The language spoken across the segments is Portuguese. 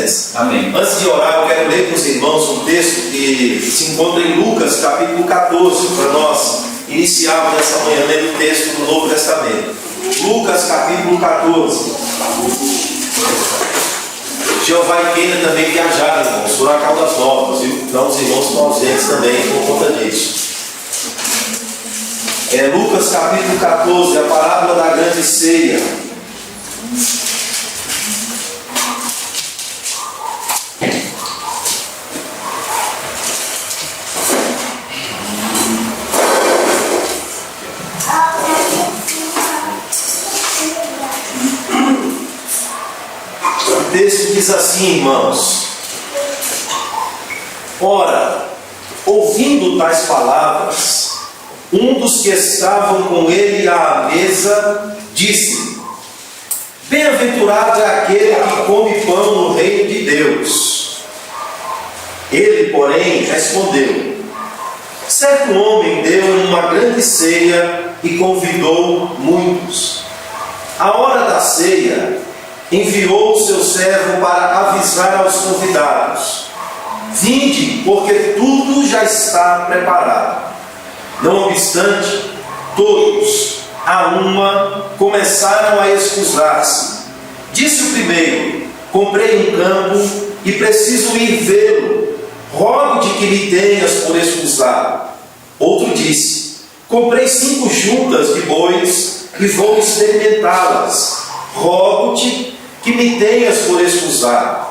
presença. Amém. Antes de orar, eu quero ler com os irmãos um texto que se encontra em Lucas, capítulo 14, para nós iniciarmos essa manhã lendo o texto do Novo Testamento. Lucas, capítulo 14. Jeová e Keila também viajaram, irmãos, foram a Caldas Novas, viu? Então os irmãos estão ausentes também por conta disso. Lucas capítulo 14, a parábola da grande ceia. O texto diz assim, irmãos: ora, ouvindo tais palavras, um dos que estavam com ele à mesa disse: bem-aventurado é aquele que come pão no reino de Deus. Ele, porém, respondeu: certo homem deu uma grande ceia e convidou muitos. À hora da ceia, enviou o seu servo para avisar aos convidados: vinde, porque tudo já está preparado. Não obstante, todos, a uma, começaram a escusar-se. Disse o primeiro: comprei um campo e preciso ir vê-lo. Rogo-te que me tenhas por escusado. Outro disse: comprei 5 juntas de bois e vou experimentá-las. Rogo-te que me tenhas por escusado.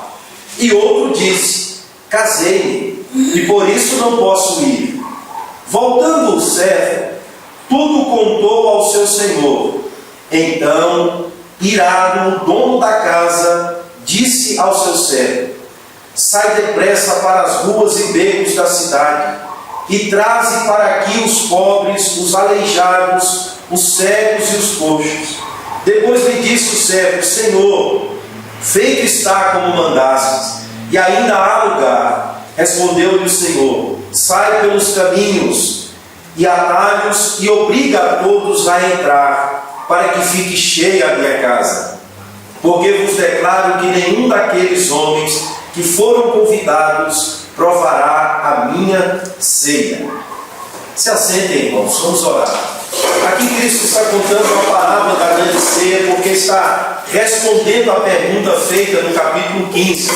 E outro disse: casei-me e por isso não posso ir. Voltando o servo, tudo contou ao seu senhor. Então, irado, o dono da casa disse ao seu servo: sai depressa para as ruas e becos da cidade e traze para aqui os pobres, os aleijados, os cegos e os coxos. Depois lhe disse o servo: Senhor, feito está como mandastes, e ainda há lugar. Respondeu-lhe o Senhor: sai pelos caminhos e atalhos e obriga a todos a entrar, para que fique cheia a minha casa. Porque vos declaro que nenhum daqueles homens que foram convidados provará a minha ceia. Se assentem, irmãos, vamos orar. Aqui Cristo está contando a parábola da grande ceia, porque está respondendo a pergunta feita no capítulo 15.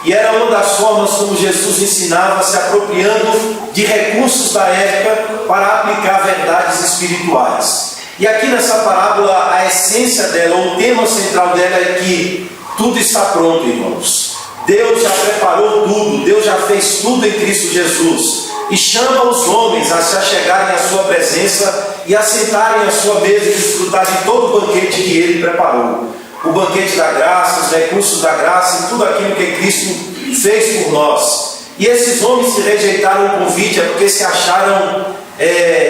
E era uma das formas como Jesus ensinava, se apropriando de recursos da época para aplicar verdades espirituais. E aqui nessa parábola, a essência dela, ou o tema central dela é que tudo está pronto, irmãos. Deus já preparou tudo, Deus já fez tudo em Cristo Jesus. E chama os homens a se achegarem à sua presença e a sentarem à sua mesa e desfrutar de todo o banquete que Ele preparou. O banquete da graça, os recursos da graça e tudo aquilo que Cristo fez por nós. E esses homens que rejeitaram o convite é porque se acharam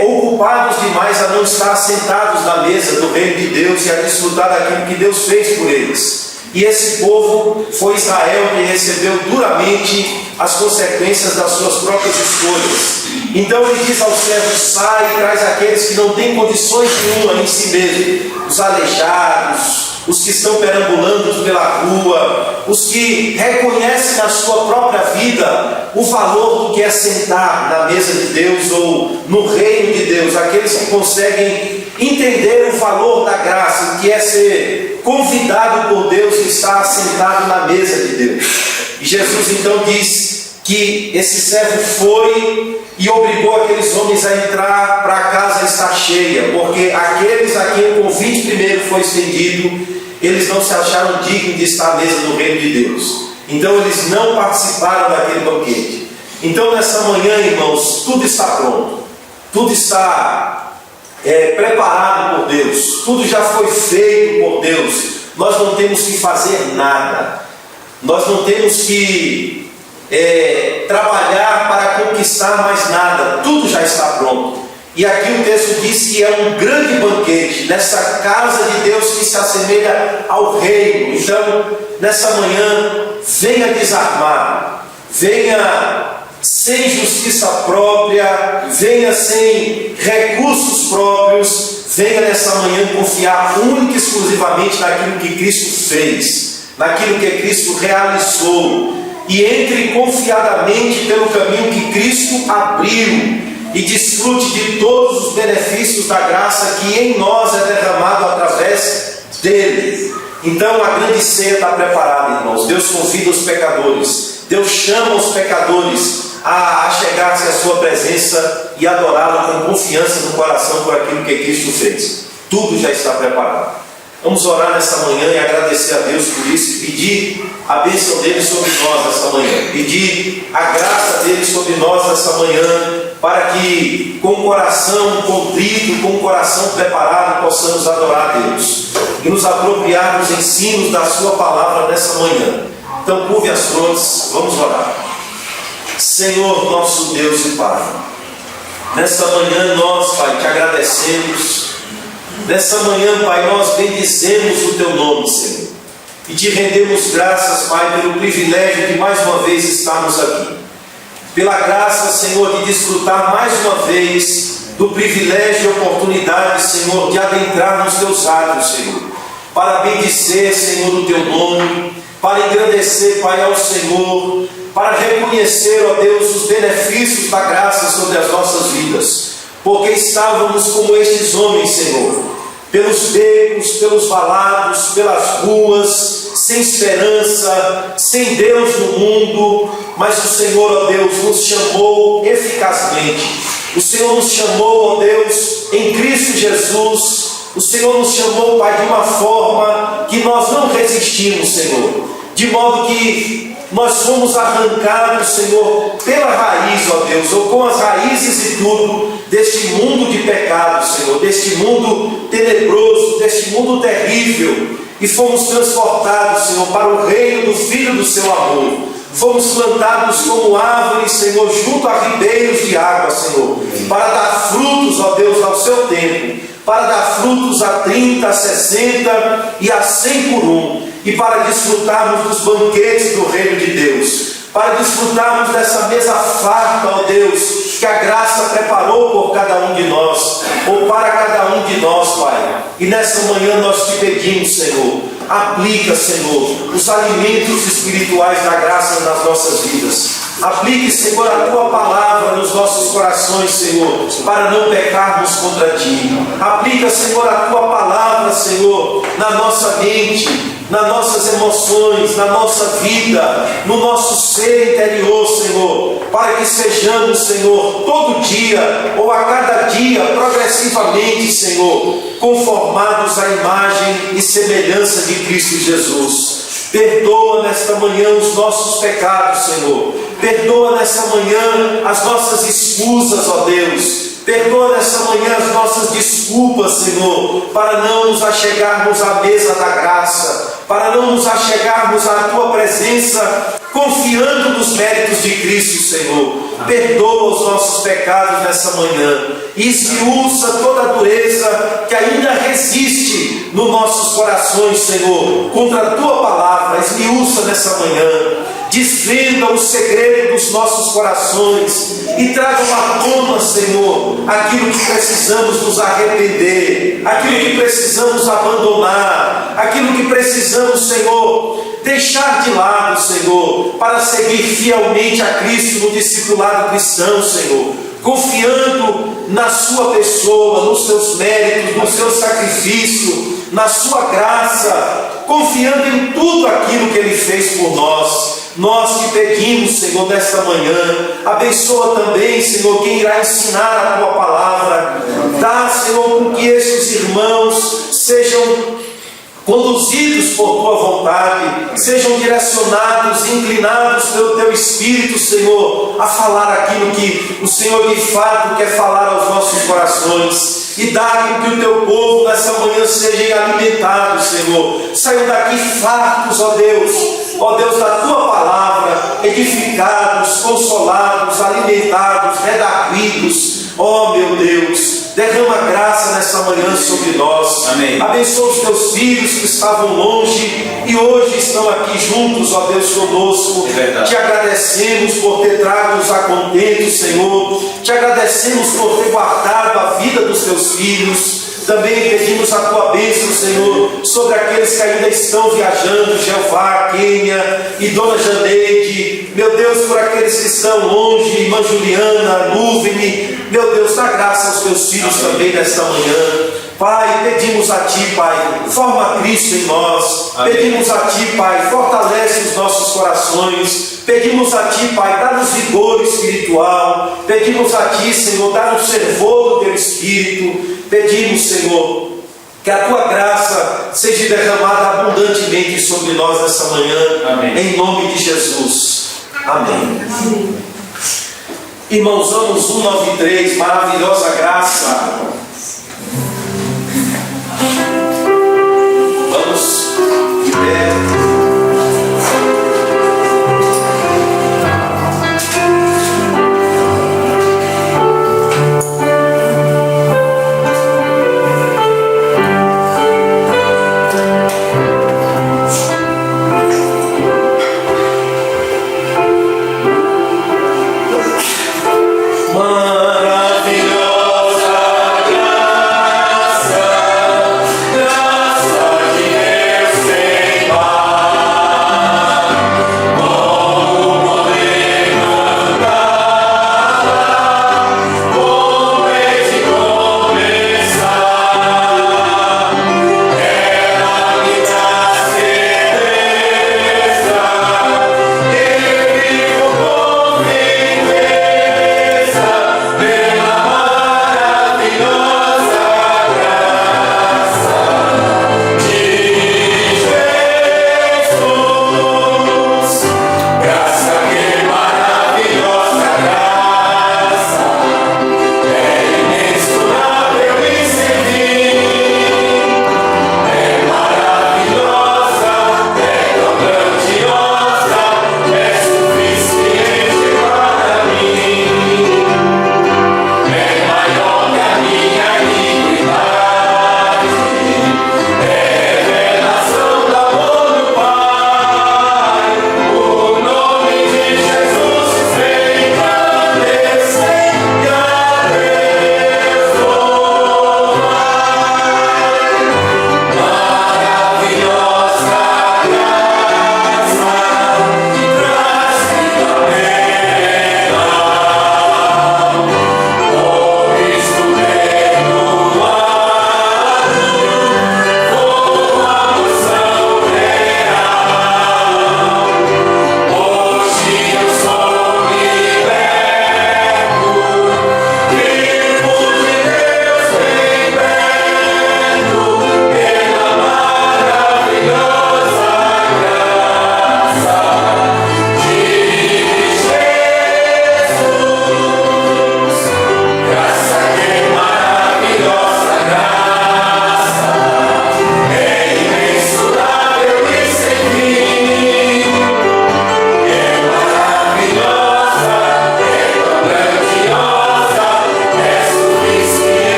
ocupados demais a não estar sentados na mesa do reino de Deus e a desfrutar daquilo que Deus fez por eles. E esse povo foi Israel que recebeu duramente as consequências das suas próprias escolhas. Então ele diz ao servo: sai e traz aqueles que não têm condições nenhuma em si mesmo, os aleijados, os que estão perambulando pela rua, os que reconhecem na sua própria vida o valor do que é sentar na mesa de Deus ou no reino de Deus, aqueles que conseguem entender o valor da graça, que é ser convidado por Deus e estar sentado na mesa de Deus. E Jesus então diz que esse servo foi e obrigou aqueles homens a entrar para a casa estar cheia, porque aqueles a quem o convite primeiro foi estendido, eles não se acharam dignos de estar à mesa do reino de Deus. Então eles não participaram daquele banquete. Então nessa manhã, irmãos, tudo está pronto, tudo está preparado por Deus, tudo já foi feito por Deus. Nós não temos que fazer nada, nós não temos que trabalhar para conquistar mais nada, tudo já está pronto. E aqui o texto diz que é um grande banquete nessa casa de Deus que se assemelha ao reino. Então nessa manhã, venha desarmado, venha sem justiça própria, venha sem recursos próprios, venha nessa manhã confiar única e exclusivamente naquilo que Cristo fez. naquilo que Cristo realizou, e entre confiadamente pelo caminho que Cristo abriu, e desfrute de todos os benefícios da graça que em nós é derramado através dele. Então a grande ceia está preparada, irmãos. Deus convida os pecadores, Deus chama os pecadores a chegar-se à sua presença e adorá-lo com confiança no coração por aquilo que Cristo fez. Tudo já está preparado. Vamos orar nessa manhã e agradecer a Deus por isso, e pedir a bênção dele sobre nós nessa manhã, pedir a graça dele sobre nós nessa manhã, para que com o coração contrito, com o coração preparado, possamos adorar a Deus e nos apropriar dos ensinos da sua palavra nessa manhã. Então curve as frontes, vamos orar. Senhor nosso Deus e Pai, nessa manhã nós, Pai, te agradecemos. Nessa manhã, Pai, nós bendizemos o Teu nome, Senhor, e Te rendemos graças, Pai, pelo privilégio de mais uma vez estarmos aqui, pela graça, Senhor, de desfrutar mais uma vez do privilégio e oportunidade, Senhor, de adentrar nos Teus atos, Senhor, para bendizer, Senhor, o Teu nome, para engrandecer, Pai, ao Senhor, para reconhecer, ó Deus, os benefícios da graça sobre as nossas vidas, porque estávamos como estes homens, Senhor, pelos becos, pelos valados, pelas ruas, sem esperança, sem Deus no mundo, mas o Senhor, ó Deus, nos chamou eficazmente. O Senhor nos chamou, ó Deus, em Cristo Jesus. O Senhor nos chamou, Pai, de uma forma que nós não resistimos, Senhor, de modo que nós fomos arrancados, Senhor, pela raiz, ó Deus, ou com as raízes e tudo, deste mundo de pecado, Senhor, deste mundo tenebroso, deste mundo terrível, e fomos transportados, Senhor, para o reino do Filho do seu amor. Fomos plantados como árvores, Senhor, junto a ribeiros de água, Senhor, para dar frutos, ó Deus, ao seu tempo, para dar frutos a 30, a 60 e a 100 por um, e para desfrutarmos dos banquetes do reino de Deus, para desfrutarmos dessa mesa farta, ó Deus, que a graça preparou por cada um de nós, ou para cada um de nós, Pai. E nessa manhã nós te pedimos, Senhor, aplica, Senhor, os alimentos espirituais da graça nas nossas vidas. Aplique, Senhor, a Tua palavra nos nossos corações, Senhor, para não pecarmos contra Ti. Aplica, Senhor, a Tua palavra, Senhor, na nossa mente, nas nossas emoções, na nossa vida, no nosso ser interior, Senhor, para que sejamos, Senhor, todo dia ou a cada dia, progressivamente, Senhor, conformados à imagem e semelhança de Cristo Jesus. Perdoa nesta manhã os nossos pecados, Senhor. Perdoa nesta manhã as nossas escusas, ó Deus. Perdoa nessa manhã as nossas desculpas, Senhor, para não nos achegarmos à mesa da graça, para não nos achegarmos à Tua presença, confiando nos méritos de Cristo, Senhor. Perdoa os nossos pecados nessa manhã e esmiuça toda a dureza que ainda resiste nos nossos corações, Senhor, contra a Tua palavra. Esmiuça nessa manhã, desvenda o segredo dos nossos corações e traga à tona, Senhor, aquilo que precisamos nos arrepender, aquilo que precisamos abandonar, aquilo que precisamos, Senhor, deixar de lado, Senhor, para seguir fielmente a Cristo no discipulado cristão, Senhor, confiando na Sua pessoa, nos Seus méritos, no Seu sacrifício, na Sua graça, confiando em tudo aquilo que Ele fez por nós. Nós te pedimos, Senhor, nesta manhã, abençoa também, Senhor, quem irá ensinar a Tua palavra. Dá, Senhor, com que estes irmãos sejam conduzidos por Tua vontade, sejam direcionados, inclinados pelo Teu Espírito, Senhor, a falar aquilo que o Senhor de fato quer falar aos nossos corações. E dá com que o Teu povo nessa manhã sejam alimentados, Senhor. Saiam daqui fartos, ó Deus, da Tua palavra, edificados, consolados, alimentados, redarguidos. Ó meu Deus, derrama graça nessa manhã sobre nós. Amém. Abençoa os Teus filhos que estavam longe e hoje estão aqui juntos, ó Deus, conosco. Te agradecemos por ter trago-nos a contento, Senhor. Te agradecemos por ter guardado a vida dos Teus filhos. Também pedimos a tua bênção, Senhor, sobre aqueles que ainda estão viajando, Jeová, Quênia e Dona Janeide. Meu Deus, por aqueles que estão longe, irmã Juliana, Luvene. Meu Deus, dá graça aos teus filhos também nesta manhã. Pai, pedimos a Ti, Pai, forma Cristo em nós. Amém. Pedimos a Ti, Pai, fortalece os nossos corações. Pedimos a Ti, Pai, dá-nos vigor espiritual. Pedimos a Ti, Senhor, dá-nos fervor do Teu Espírito. Pedimos, Senhor, que a Tua graça seja derramada abundantemente sobre nós nessa manhã. Amém. Em nome de Jesus. Amém. Amém. Irmãos, vamos 193, maravilhosa graça. Vamos de pé. Maravilhosa graça.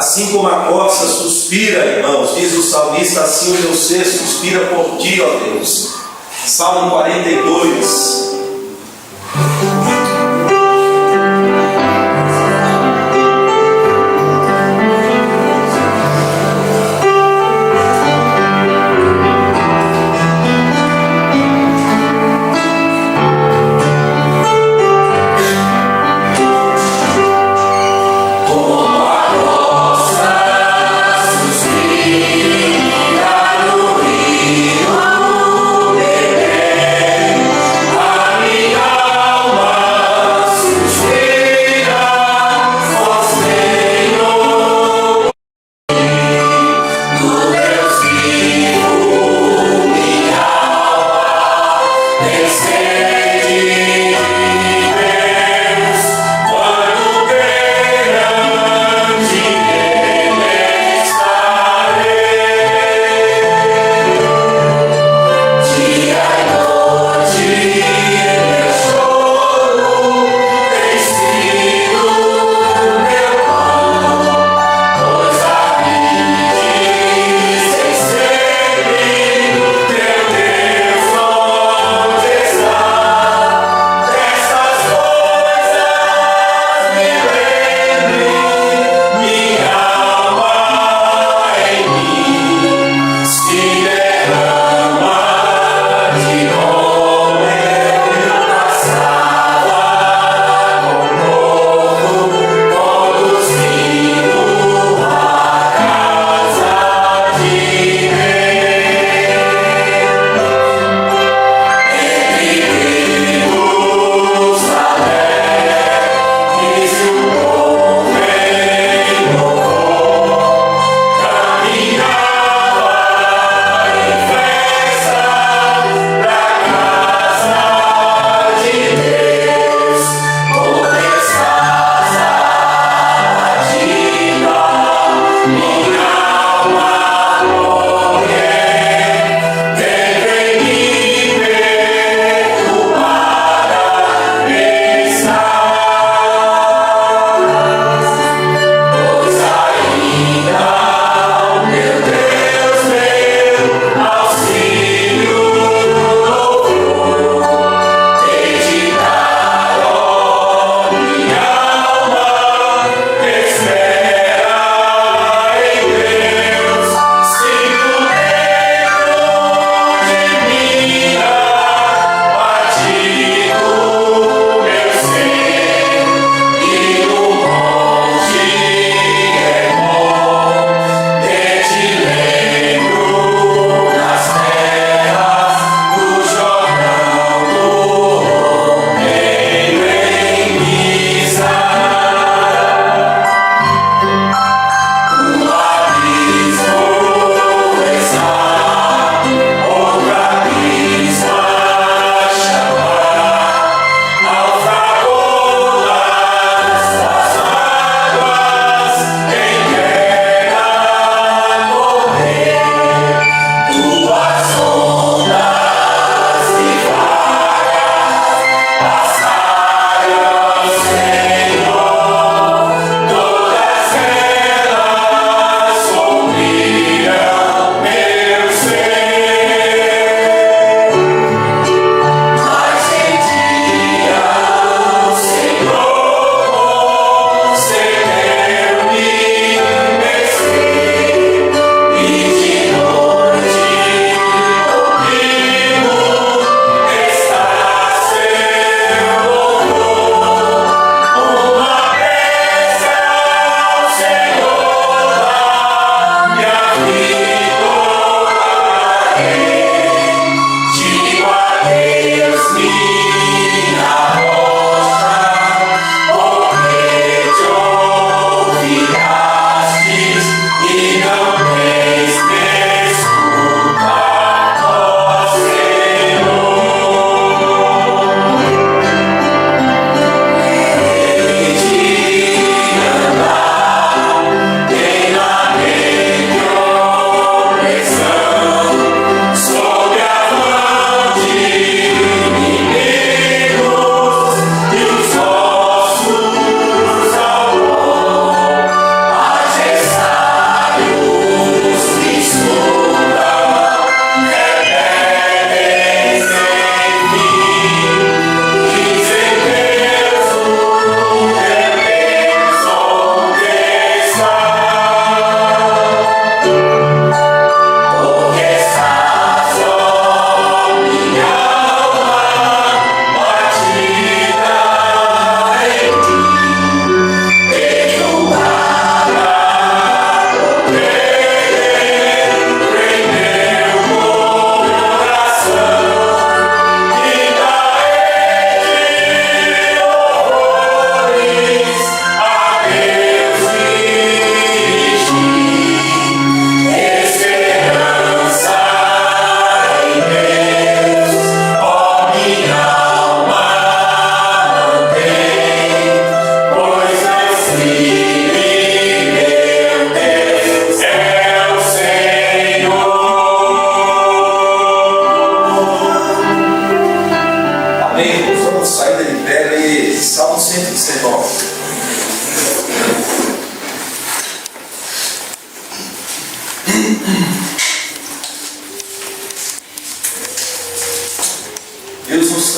Assim como a corça suspira, irmãos, diz o salmista, assim o meu ser suspira por ti, ó Deus. Salmo 42. Ah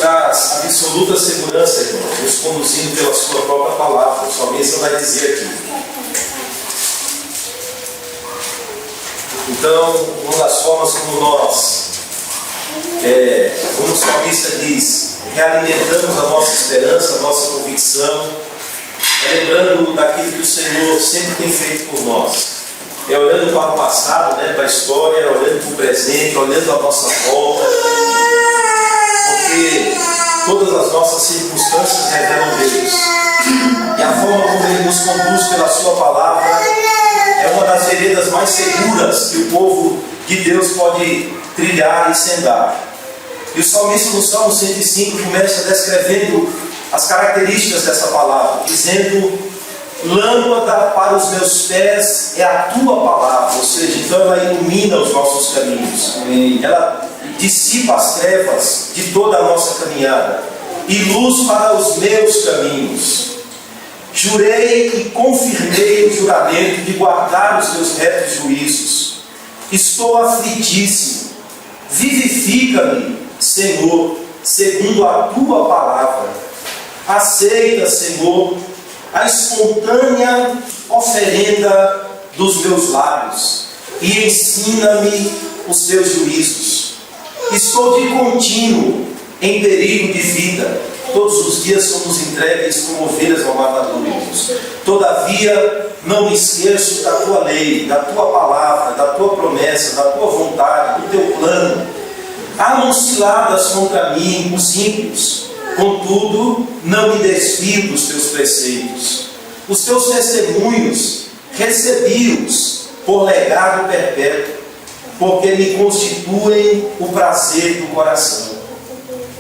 traz absoluta segurança, irmãos, nos conduzindo pela sua própria palavra. O salmista vai dizer aqui. Então, uma das formas como nós, como o salmista diz, realimentamos a nossa esperança, a nossa convicção, lembrando daquilo que o Senhor sempre tem feito por nós. Olhando para o passado, para a história, olhando para o presente, olhando à nossa volta, porque todas as nossas circunstâncias revelam Deus. E a forma como Ele nos conduz pela Sua palavra é uma das veredas mais seguras que o povo de Deus pode trilhar e sendar. E o salmista no Salmo 105 começa descrevendo as características dessa palavra, dizendo: lâmpada para os meus pés é a tua palavra. Ou seja, então ela ilumina os nossos caminhos. Ela dissipa as trevas de toda a nossa caminhada. E luz para os meus caminhos. Jurei e confirmei o juramento de guardar os teus retos juízos. Estou aflitíssimo. Vivifica-me, Senhor, segundo a tua palavra. Aceita, Senhor, a espontânea oferenda dos meus lábios e ensina-me os teus juízos. Estou de contínuo em perigo de vida. Todos os dias somos entregues como ovelhas ao matadouro. Todavia, não me esqueço da tua lei, da tua palavra, da tua promessa, da tua vontade, do teu plano. Há ciladas contra mim os ímpios. Contudo, não me desvio dos teus preceitos. Os teus testemunhos recebi-os por legado perpétuo, porque me constituem o prazer do coração.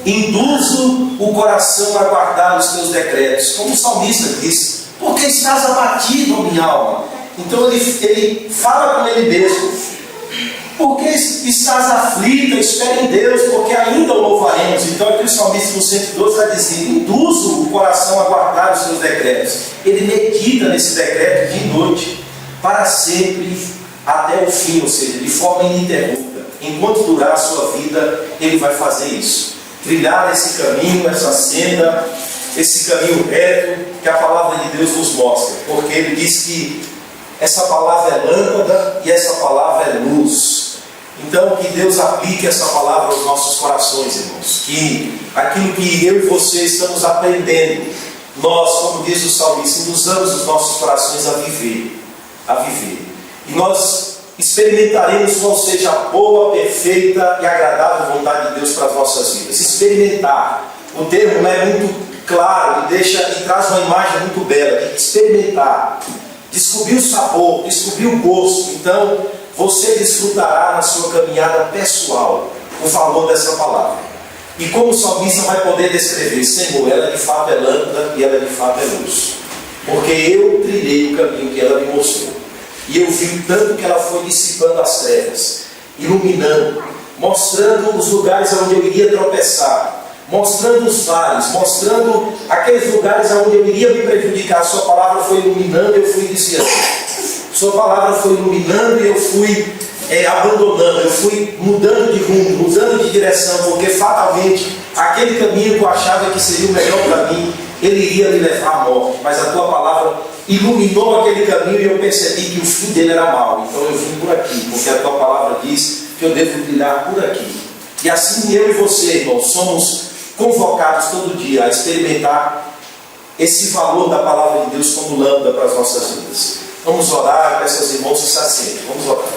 Induzo o coração a guardar os teus decretos, como o salmista diz: porque estás abatido, minha alma. Então ele fala com ele mesmo: porque estás aflita, espera em Deus, porque ainda o louvaremos. Então aqui o salmista no 112 está dizendo: induzo o coração a guardar os seus decretos. Ele medita nesse decreto de noite, para sempre, até o fim, ou seja, de forma ininterrupta. Enquanto durar a sua vida, ele vai fazer isso. Trilhar esse caminho, essa senda, esse caminho reto que a palavra de Deus nos mostra. Porque ele diz que essa palavra é lâmpada e essa palavra é luz. Então, que Deus aplique essa palavra aos nossos corações, irmãos. Que aquilo que eu e você estamos aprendendo, nós, como diz o salmista, usamos os nossos corações a viver. E nós experimentaremos qual seja a boa, perfeita e agradável vontade de Deus para as nossas vidas. Experimentar. O termo é muito claro e traz uma imagem muito bela de experimentar. Descobrir o sabor, descobrir o gosto. Então, você desfrutará na sua caminhada pessoal o valor dessa palavra. E como o salmista vai poder descrever: Senhor, ela de fato é lâmpada e ela de fato é luz. Porque eu trilhei o caminho que ela me mostrou. E eu vi o tanto que ela foi dissipando as trevas, iluminando, mostrando os lugares onde eu iria tropeçar, mostrando os vales, mostrando aqueles lugares onde eu iria me prejudicar. A sua palavra foi iluminando e eu fui desviando. Sua palavra foi iluminando e eu fui abandonando, eu fui mudando de rumo, mudando de direção, porque fatalmente aquele caminho que eu achava que seria o melhor para mim, ele iria me levar à morte. Mas a tua palavra iluminou aquele caminho e eu percebi que o fim dele era mau. Então eu vim por aqui, porque a tua palavra diz que eu devo trilhar por aqui. E assim eu e você, irmão, somos convocados todo dia a experimentar esse valor da palavra de Deus como lâmpada para as nossas vidas. Vamos orar, para esses irmãos se saciarem. Vamos orar.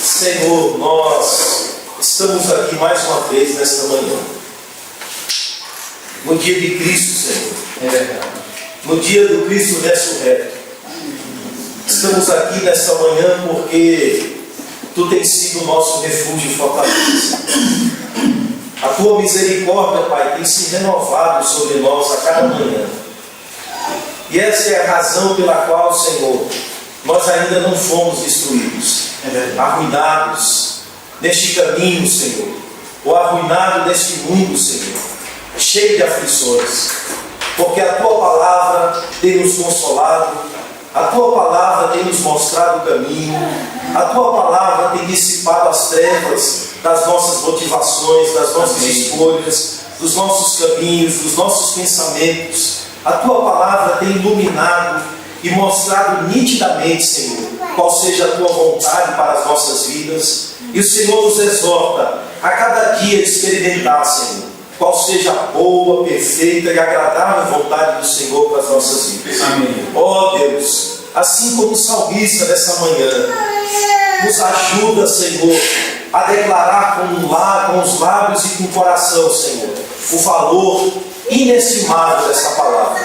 Senhor, nós estamos aqui mais uma vez nesta manhã. No dia de Cristo, Senhor. No dia do Cristo ressurreto. Estamos aqui nesta manhã porque Tu tens sido o nosso refúgio e fortaleza. A Tua misericórdia, Pai, tem se renovado sobre nós a cada manhã. E essa é a razão pela qual, Senhor, nós ainda não fomos destruídos, arruinados neste caminho, Senhor, ou arruinado neste mundo, Senhor, cheio de aflições, porque a Tua palavra tem nos consolado, A Tua palavra tem nos mostrado o caminho. A Tua palavra tem dissipado as trevas das nossas motivações, das nossas escolhas, dos nossos caminhos, dos nossos pensamentos. A Tua palavra tem iluminado e mostrado nitidamente, Senhor, qual seja a Tua vontade para as nossas vidas. E o Senhor nos exorta a cada dia experimentar, Senhor, qual seja a boa, perfeita e agradável vontade do Senhor para as nossas vidas. Amém. Ó Deus, assim como o salmista nessa manhã, nos ajuda, Senhor, a declarar com os lábios e com o coração, Senhor, o valor inestimável dessa palavra.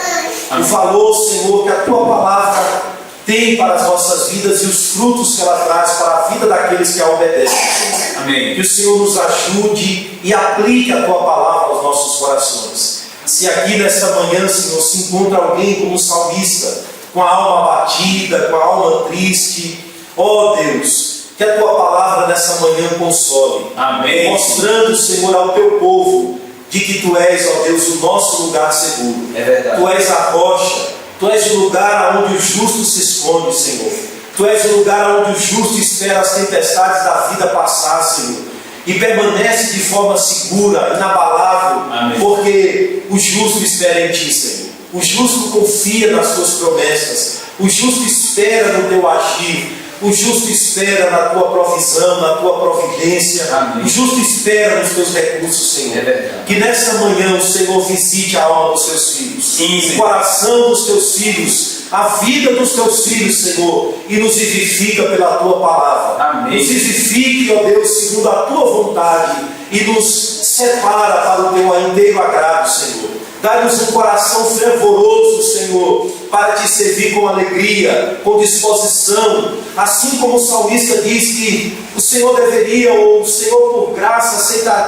O valor, Senhor, que a Tua palavra tem para as nossas vidas e os frutos que ela traz para a vida daqueles que a obedecem, Senhor. Amém. Que o Senhor nos ajude e aplique a Tua palavra aos nossos corações. Se aqui nesta manhã, Senhor, se encontra alguém como salmista, com a alma abatida, com a alma triste, ó Deus, que a Tua palavra nessa manhã console. Amém. Mostrando, Senhor, ao Teu povo de que Tu és, ó Deus, o nosso lugar seguro. É verdade. Tu és a rocha, Tu és o lugar onde o justo se esconde, Senhor. Tu és o lugar onde o justo espera as tempestades da vida passar, Senhor, e permanece de forma segura, inabalável. Amém. Porque o justo espera em Ti, Senhor. O justo confia nas Tuas promessas. O justo espera no Teu agir. O justo espera na Tua provisão, na Tua providência. Amém. O justo espera nos Teus recursos, Senhor. É verdade. Que nessa manhã o Senhor visite a alma dos Teus filhos, Sim, o Senhor. coração dos Teus filhos, a vida dos Teus filhos, Senhor, e nos vivifica pela Tua palavra. Amém. Nos vivifique, ó Deus, segundo a Tua vontade, e nos separa para o Teu inteiro agrado, Senhor. Dá-nos um coração fervoroso, Senhor, para Te servir com alegria, com disposição, assim como o salmista diz que o Senhor deveria, ou o Senhor por graça,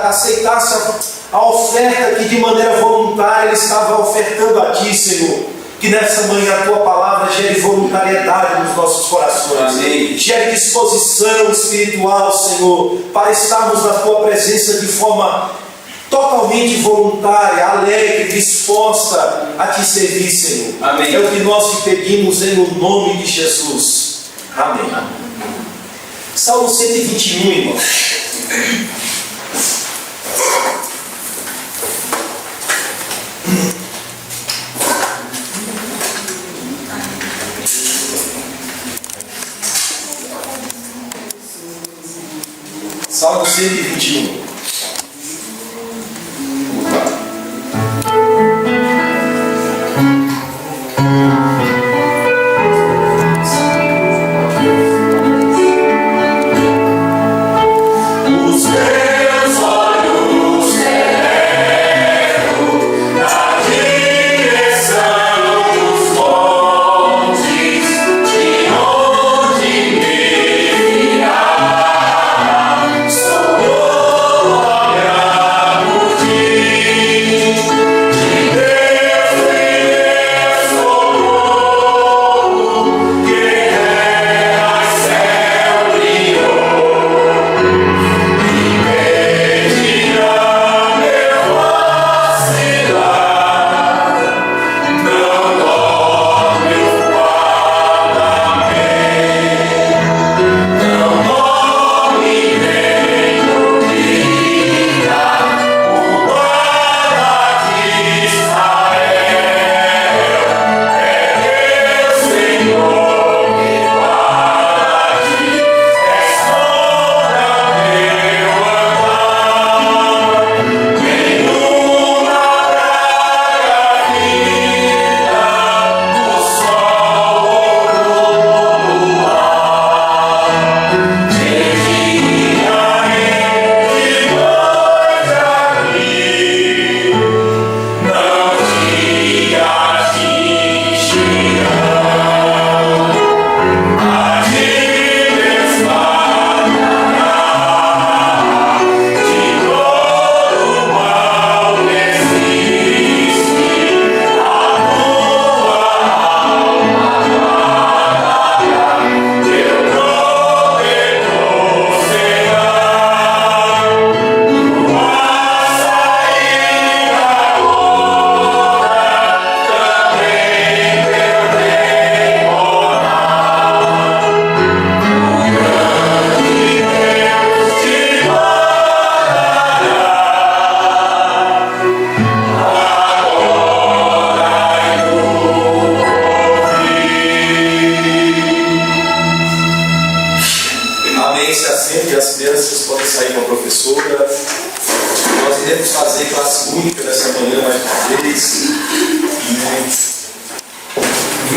aceitasse a oferta que de maneira voluntária Ele estava ofertando a Ti, Senhor. Que nessa manhã a Tua palavra gere voluntariedade nos nossos corações. Amém. Gere disposição espiritual, Senhor, para estarmos na Tua presença de forma totalmente voluntária, alegre, disposta a Te servir, Senhor. Amém. É o que nós Te pedimos em o nome de Jesus. Amém. Salmo 121, irmão. Salmo 121.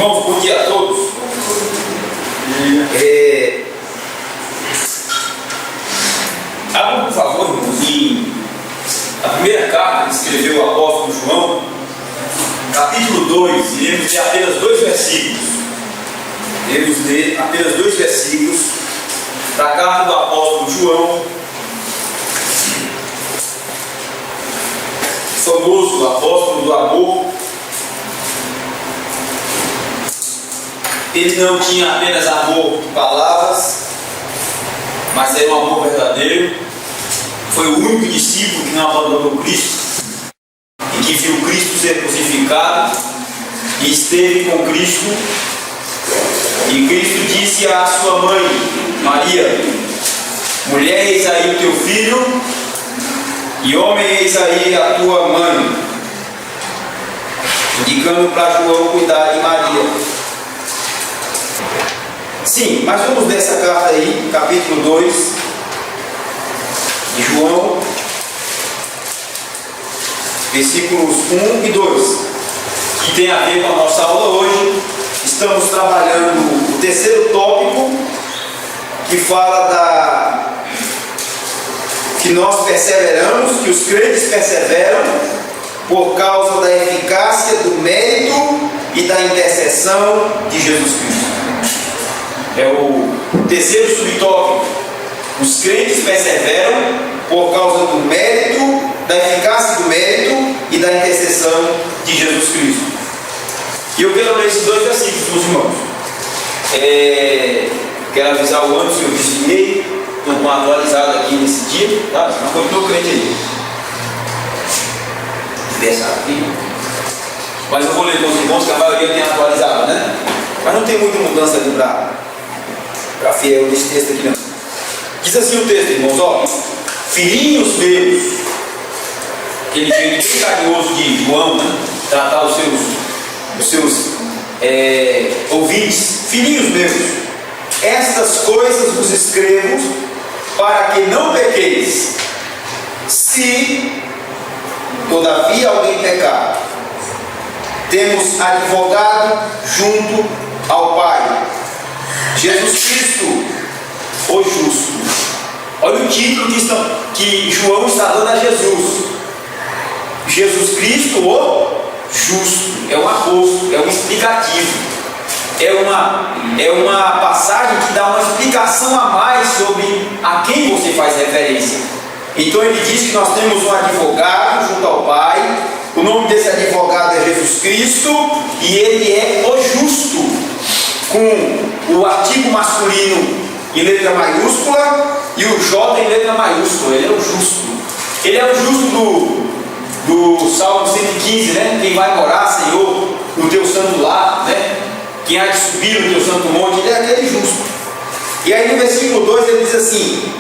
Irmãos, bom dia a todos. Abra, por favor, irmãos, em a primeira carta que escreveu o apóstolo João, capítulo 2, iremos ler apenas 2 versículos. Iremos ler apenas 2 versículos da carta do apóstolo João, famoso apóstolo do amor. Ele não tinha apenas amor de palavras, mas era um amor verdadeiro. Foi o único discípulo que não abandonou Cristo e que viu Cristo ser crucificado e esteve com Cristo. E Cristo disse à sua mãe, Maria: mulher, eis aí o teu filho, e homem, eis aí a tua mãe, indicando para João cuidar de Maria. Sim, mas vamos ler essa carta aí, capítulo 2 de João, versículos 1 e 2, que tem a ver com a nossa aula hoje. Estamos trabalhando o terceiro tópico, que fala que nós perseveramos, que os crentes perseveram por causa da eficácia, do mérito e da intercessão de Jesus Cristo. É o terceiro subtópico. Os crentes perseveram por causa do mérito, da eficácia do mérito e da intercessão de Jesus Cristo. E eu quero ler esses 2 versículos, meus irmãos. Quero avisar o ano, se eu desviei, estou com uma atualizada aqui nesse dia, tá? Não continua crente aí. Mas eu vou ler com os irmãos, que a maioria tem atualizado, né? Mas não tem muita mudança ali para fiel nesse texto aqui, não. Diz assim o texto, irmãos, ó: filhinhos meus, aquele jeito bem carinhoso de João, né? Tratar os seus ouvintes, filhinhos meus, estas coisas vos escrevo para que não pequeis. Se todavia alguém pecar, temos advogado junto ao Pai, Jesus Cristo, o justo. Olha o título que João está dando a Jesus: Jesus Cristo, o justo. É um apóstolo, é um explicativo, é uma passagem que dá uma explicação a mais sobre a quem você faz referência. Então ele diz que nós temos um advogado junto ao Pai. O nome desse advogado é Jesus Cristo, e ele é o justo, com o artigo masculino em letra maiúscula e o J em letra maiúscula. Ele é o justo. Ele é o justo do Salmo 115, né? Quem vai morar, Senhor, no teu santo lar, né? Quem há de subir no teu santo monte, ele é aquele justo. E aí no versículo 2 ele diz assim: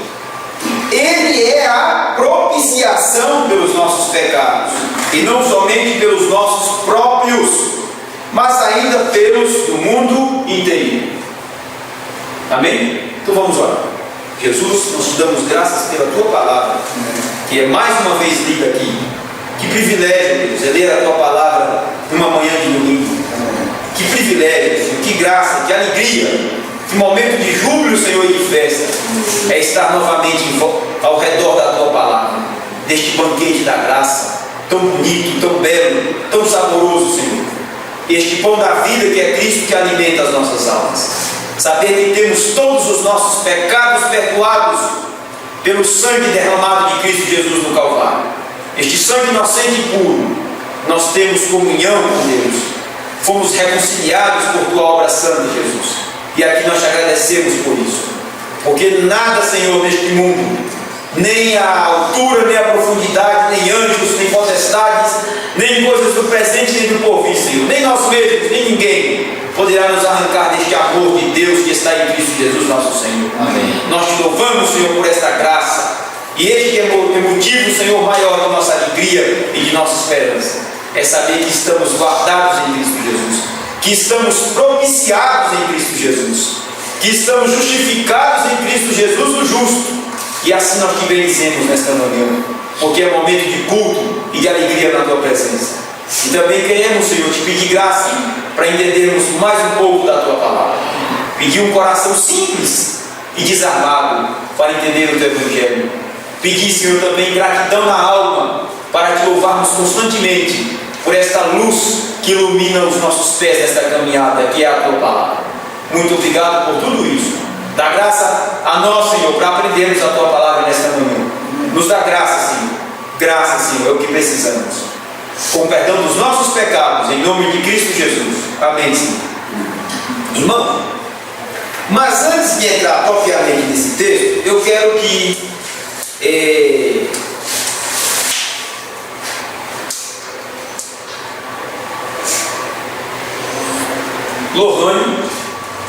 ele é a propiciação pelos nossos pecados, e não somente pelos nossos próprios, mas ainda pelos do mundo inteiro. Amém? Então vamos orar. Jesus, nós te damos graças pela tua palavra, que é mais uma vez lida aqui. Que privilégio, Deus, é ler a tua palavra numa manhã de domingo. Que privilégio, Senhor, que graça, que alegria, que momento de júbilo, Senhor, e de festa é estar novamente ao redor da tua palavra, deste banquete da graça, tão bonito, tão belo, tão saboroso, Senhor. Este pão da vida que é Cristo, que alimenta as nossas almas. Saber que temos todos os nossos pecados perdoados pelo sangue derramado de Cristo Jesus no Calvário. Este sangue inocente e puro, nós temos comunhão com Deus. Fomos reconciliados por tua obra santa, Jesus. E aqui nós te agradecemos por isso. Porque nada, Senhor, neste mundo, nem a altura, nem a profundidade, nem anjos, nem potestades, nem coisas do presente, nem do porvir, Senhor, nem nós mesmos, nem ninguém poderá nos arrancar deste amor de Deus que está em Cristo Jesus, nosso Senhor. Amém. Nós te louvamos, Senhor, por esta graça. E este é o motivo, Senhor, maior de nossa alegria e de nossa esperança. É saber que estamos guardados em Cristo Jesus, que estamos propiciados em Cristo Jesus, que estamos justificados em Cristo Jesus, o justo. E assim nós te bendizemos nesta manhã, porque é momento de culto e de alegria na tua presença. E também queremos, Senhor, te pedir graça para entendermos mais um pouco da tua palavra. Pedir um coração simples e desarmado para entender o teu evangelho. Pedir, Senhor, também gratidão na alma para te louvarmos constantemente por esta luz que ilumina os nossos pés nesta caminhada, que é a tua palavra. Muito obrigado por tudo isso. Dá graça a nós, Senhor, para aprendermos a tua palavra nesta manhã. Nos dá graça, Senhor. Graça, Senhor, é o que precisamos. Com o perdão dos nossos pecados, em nome de Cristo Jesus. Amém, Senhor. Irmão, mas antes de entrar propriamente nesse texto, eu quero que Lohane,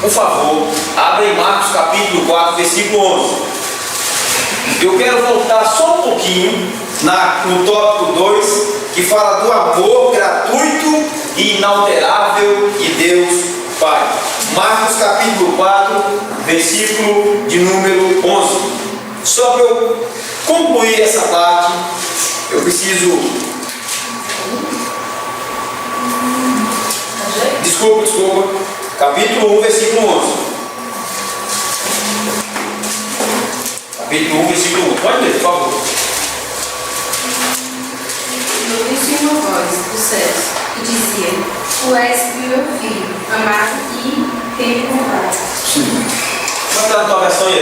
por favor, abra em Marcos capítulo 4, versículo 11. Eu quero voltar só um pouquinho no tópico 2, que fala do amor gratuito e inalterável de Deus Pai. Marcos capítulo 4, versículo de número 11. Só para eu concluir essa parte, eu preciso... Desculpa. Capítulo 1, versículo 11. Capítulo 1, versículo 11. Pode ler, por favor. Eu disse uma voz dos céus que dizia: Tu és meu filho, amado e tenho comprado. Qual está na tua versão aí?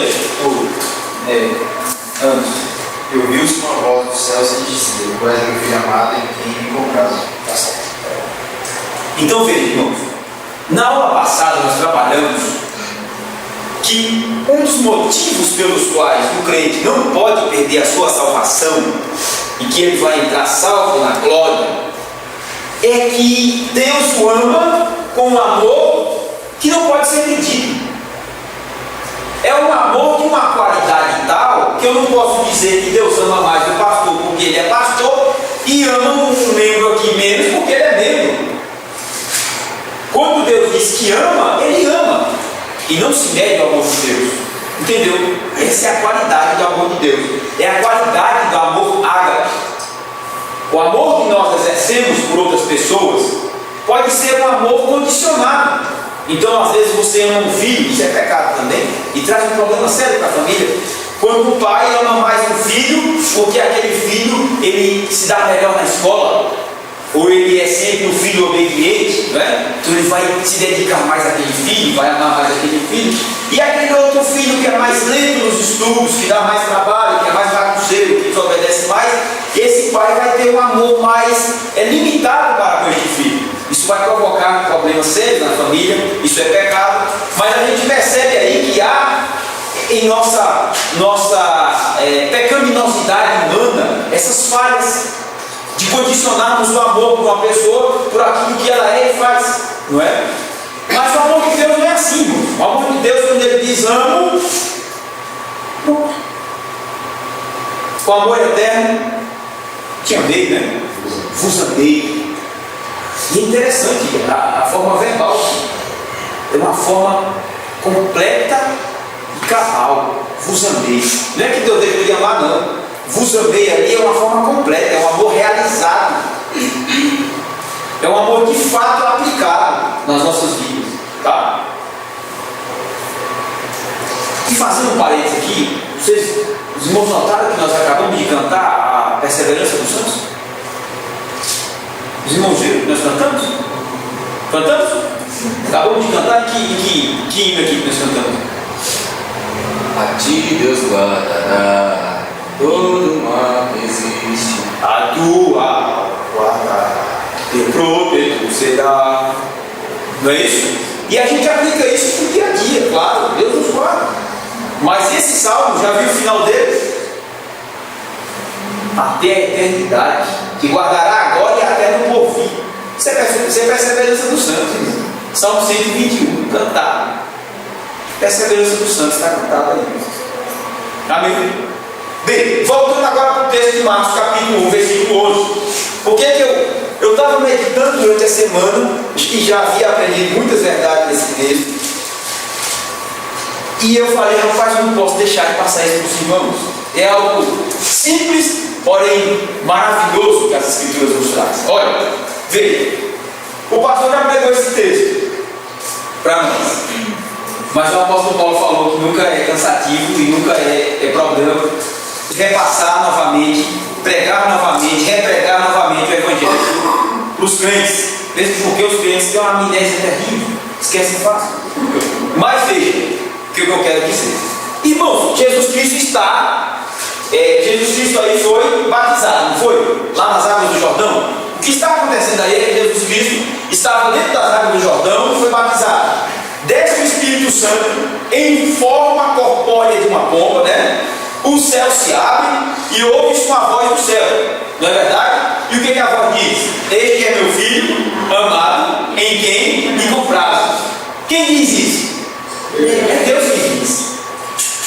Antes. Eu vi uma voz dos céus que dizia: Tu és meu filho amado e quem me comprado. Tá certo. Então veja, irmãos, na aula passada nós trabalhamos que um dos motivos pelos quais o crente não pode perder a sua salvação e que ele vai entrar salvo na glória é que Deus o ama com um amor que não pode ser medido. É um amor de uma qualidade tal que eu não posso dizer que Deus ama mais o pastor porque ele é pastor e ama um membro aqui menos porque ele é membro. Quando Deus diz que ama, Ele ama. E não se mede o amor de Deus. Entendeu? Essa é a qualidade do amor de Deus. É a qualidade do amor ágape. O amor que nós exercemos por outras pessoas pode ser um amor condicionado. Então, às vezes, você ama um filho, isso é pecado também, e traz um problema sério para a família. Quando o pai ama mais um filho, porque aquele filho ele se dá melhor na escola, ou ele é sempre um filho obediente, né? Então ele vai se dedicar mais àquele filho, vai amar mais aquele filho. E aquele outro filho que é mais lento nos estudos, que dá mais trabalho, que é mais bagunceiro, que desobedece mais, esse pai vai ter um amor mais limitado para com este filho. Isso vai provocar problemas sérios na família, isso é pecado, mas a gente percebe aí que há em nossa pecaminosidade humana essas falhas de condicionarmos o amor por uma pessoa por aquilo que ela é e faz, não é? Mas o amor de Deus não é assim, irmão. O amor de Deus, quando ele diz amo, o amor eterno, te amei, né? Vos amei. E é interessante a forma verbal, é uma forma completa e cabal. Vos amei. Não é que Deus deveria amar, não. Vos amei ali é uma forma completa, é um amor realizado, é um amor de fato aplicado nas nossas vidas, tá? E fazendo um parênteses aqui, os irmãos notaram que nós acabamos de cantar a perseverança dos santos? Os irmãos viram que nós cantamos? Cantamos? Acabamos de cantar que hino aqui que nós cantamos? A ti Deus guardará todo mal que existe. A tua guarda, teu protetor será. Não é isso? E a gente aplica isso no dia a dia, claro, Deus nos guarda. Mas esse salmo, já viu o final dele? Até a eternidade, que guardará agora e até no porvir. Você percebe a herança dos santos, irmão. Salmo 121, cantado. Perseverança dos santos está cantado aí. Amém? Bem, voltando agora para o texto de Marcos capítulo 1, versículo 11. Por que eu estava meditando durante a semana e já havia aprendido muitas verdades nesse texto. E eu falei, rapaz, eu não posso deixar de passar isso para os irmãos. É algo simples, porém maravilhoso que as Escrituras nos trazem. Olha, Veja, o pastor já pregou esse texto para nós. Mas o apóstolo Paulo falou que nunca é cansativo e nunca é problema repassar novamente, pregar novamente, repregar novamente o Evangelho para os crentes. Mesmo porque os crentes têm uma amnésia terrível, esquecem fácil. Mas veja o que eu quero dizer. Irmãos, Jesus Cristo aí foi batizado, não foi? Lá nas águas do Jordão. O que está acontecendo aí é que Jesus Cristo estava dentro das águas do Jordão e foi batizado. Desce o Espírito Santo em forma corpórea de uma pomba, né? O céu se abre e ouve-se uma voz do céu, não é verdade? E o que a voz diz? Este é meu filho amado, em quem me comprazo. Quem diz isso? É Deus que diz.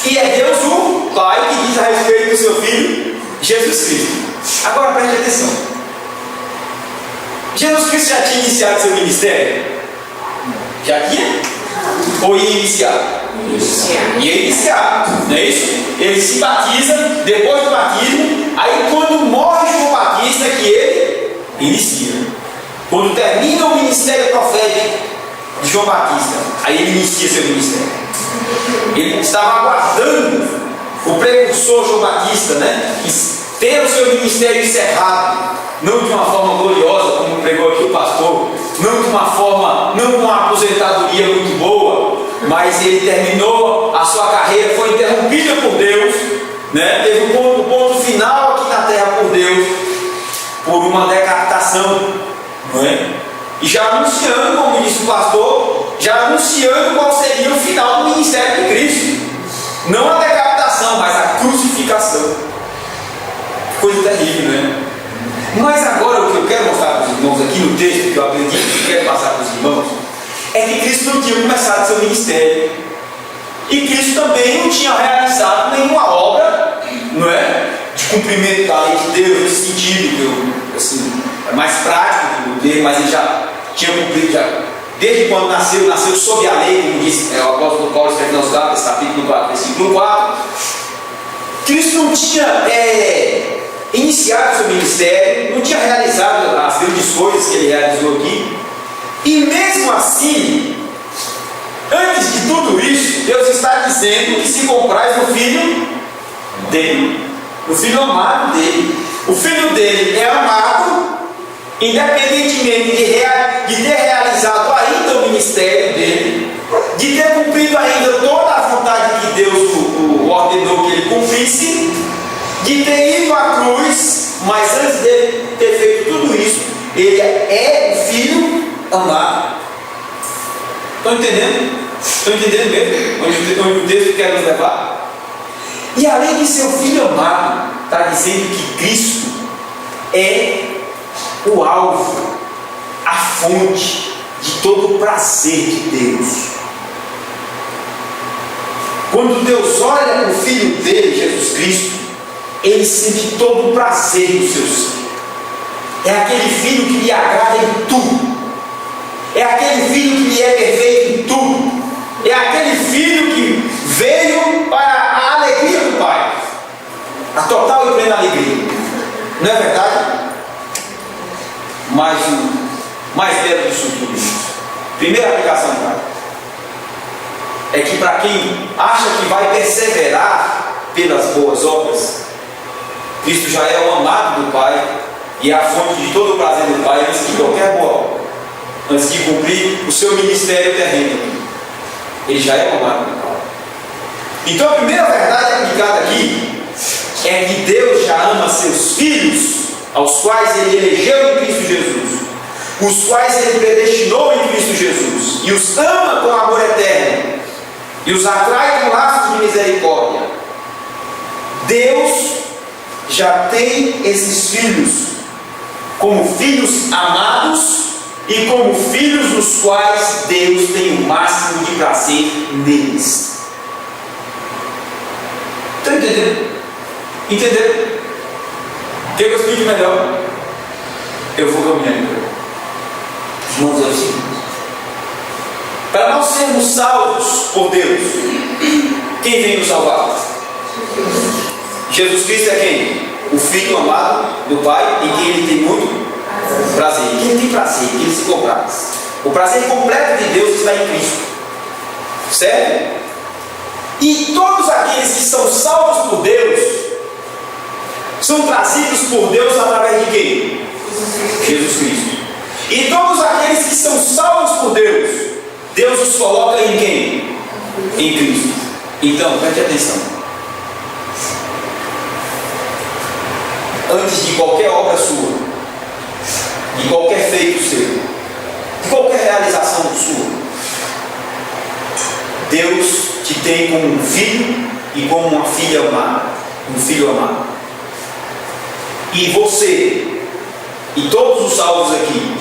E é Deus o Pai que diz a respeito do seu filho Jesus Cristo. Agora preste atenção. Jesus Cristo já tinha iniciado seu ministério? Já tinha? Ou ia iniciar? Ia iniciar, não é isso? Ele se batiza, depois do batismo, aí quando morre João Batista que ele inicia. Quando termina o ministério profético de João Batista, aí ele inicia seu ministério. Ele estava aguardando o precursor João Batista, né? Ter o seu ministério encerrado, não de uma forma gloriosa, como pregou aqui o pastor, não de uma forma, não com uma aposentadoria muito boa, mas ele terminou a sua carreira, foi interrompida por Deus, né? Teve um ponto final aqui na terra por Deus, por uma decapitação, não é? E já anunciando, como disse o pastor, já anunciando qual seria o final do ministério de Cristo, não a decapitação, mas a crucificação. Coisa terrível, né? Mas agora o que eu quero mostrar para os irmãos aqui no texto que eu aprendi, que eu quero passar para os irmãos, é que Cristo não tinha começado seu ministério. E Cristo também não tinha realizado nenhuma obra, não é? De cumprimento da lei de Deus, nesse sentido, que eu, assim, é mais prático do termo, mas ele já tinha cumprido, já, desde quando nasceu sob a lei, como diz o apóstolo Paulo escrevendo aos Gálatas, capítulo 4, versículo 4. Cristo não tinha iniciado seu ministério, não tinha realizado as grandes coisas que ele realizou aqui, e mesmo assim, antes de tudo isso, Deus está dizendo que se compraz no Filho dele, no Filho amado dele. O Filho dele é amado, independentemente de ter realizado ainda o ministério dele, de ter cumprido ainda toda a vontade que Deus o ordenou que ele cumprisse, de ter ido à cruz, mas antes de ter feito tudo isso, ele é o Filho amado. Estão entendendo? Estão entendendo mesmo? Onde o texto quer nos levar? E além de ser o Filho amado, está dizendo que Cristo é o alvo, a fonte de todo o prazer de Deus. Quando Deus olha para o Filho dele, Jesus Cristo, ele sente todo o prazer do seu ser. É aquele Filho que lhe agrada em tudo. É aquele Filho que lhe é perfeito em tudo. É aquele Filho que veio para a alegria do Pai. A total e plena alegria. Não é verdade? Mas o mais belo disso tudo, primeira aplicação prática, é que para quem acha que vai perseverar pelas boas obras, Cristo já é o amado do Pai e é a fonte de todo o prazer do Pai antes de qualquer boa obra, antes de cumprir o seu ministério terreno. Ele já é o amado do Pai. Então a primeira verdade aplicada aqui é que Deus já ama seus filhos, aos quais Ele elegeu em Cristo Jesus, os quais Ele predestinou em Cristo Jesus, e os ama com amor eterno, e os atrai com laços de misericórdia. Deus já tem esses filhos como filhos amados e como filhos nos quais Deus tem o máximo de prazer neles. Estão entendendo? Entenderam? Quer que eu explique melhor? Eu vou caminhando. Irmãos, é o seguinte: para nós sermos salvos por Deus, quem vem nos salvar? Jesus Cristo é quem? O Filho amado do Pai, em quem Ele tem muito Prazer. Quem tem prazer, que ele se compraz. O prazer completo de Deus está em Cristo. Certo? E todos aqueles que são salvos por Deus são trazidos por Deus através de quem? Jesus Cristo. E todos aqueles que são salvos por Deus, Deus os coloca em quem? Em Cristo. Então, preste atenção. Antes de qualquer obra sua, de qualquer feito seu, de qualquer realização sua, Deus te tem como um filho e como uma filha amada, um filho amado. E você e todos os salvos aqui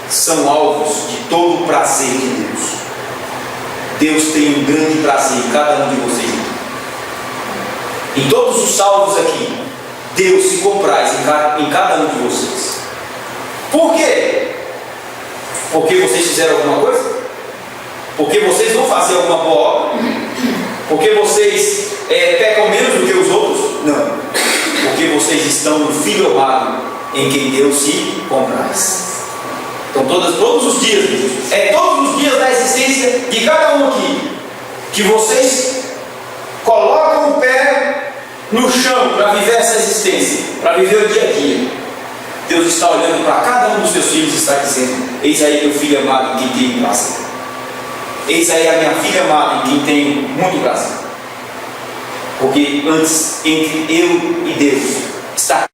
são alvos de todo o prazer de Deus. Deus tem um grande prazer em cada um de vocês. Em todos os salvos aqui, Deus se compraz em cada um de vocês. Por quê? Porque vocês fizeram alguma coisa? Porque vocês vão fazer alguma boa obra? Porque vocês pecam menos do que os outros? Não. Porque vocês estão no Filho amado em quem Deus se compraz. Então todos os dias, todos os dias da existência de cada um aqui, que vocês colocam o pé no chão para viver essa existência, para viver o dia a dia. Deus está olhando para cada um dos seus filhos e está dizendo: eis aí meu filho amado em quem tenho prazer. Eis aí a minha filha amada em quem tenho muito prazer. Porque antes, entre eu e Deus, está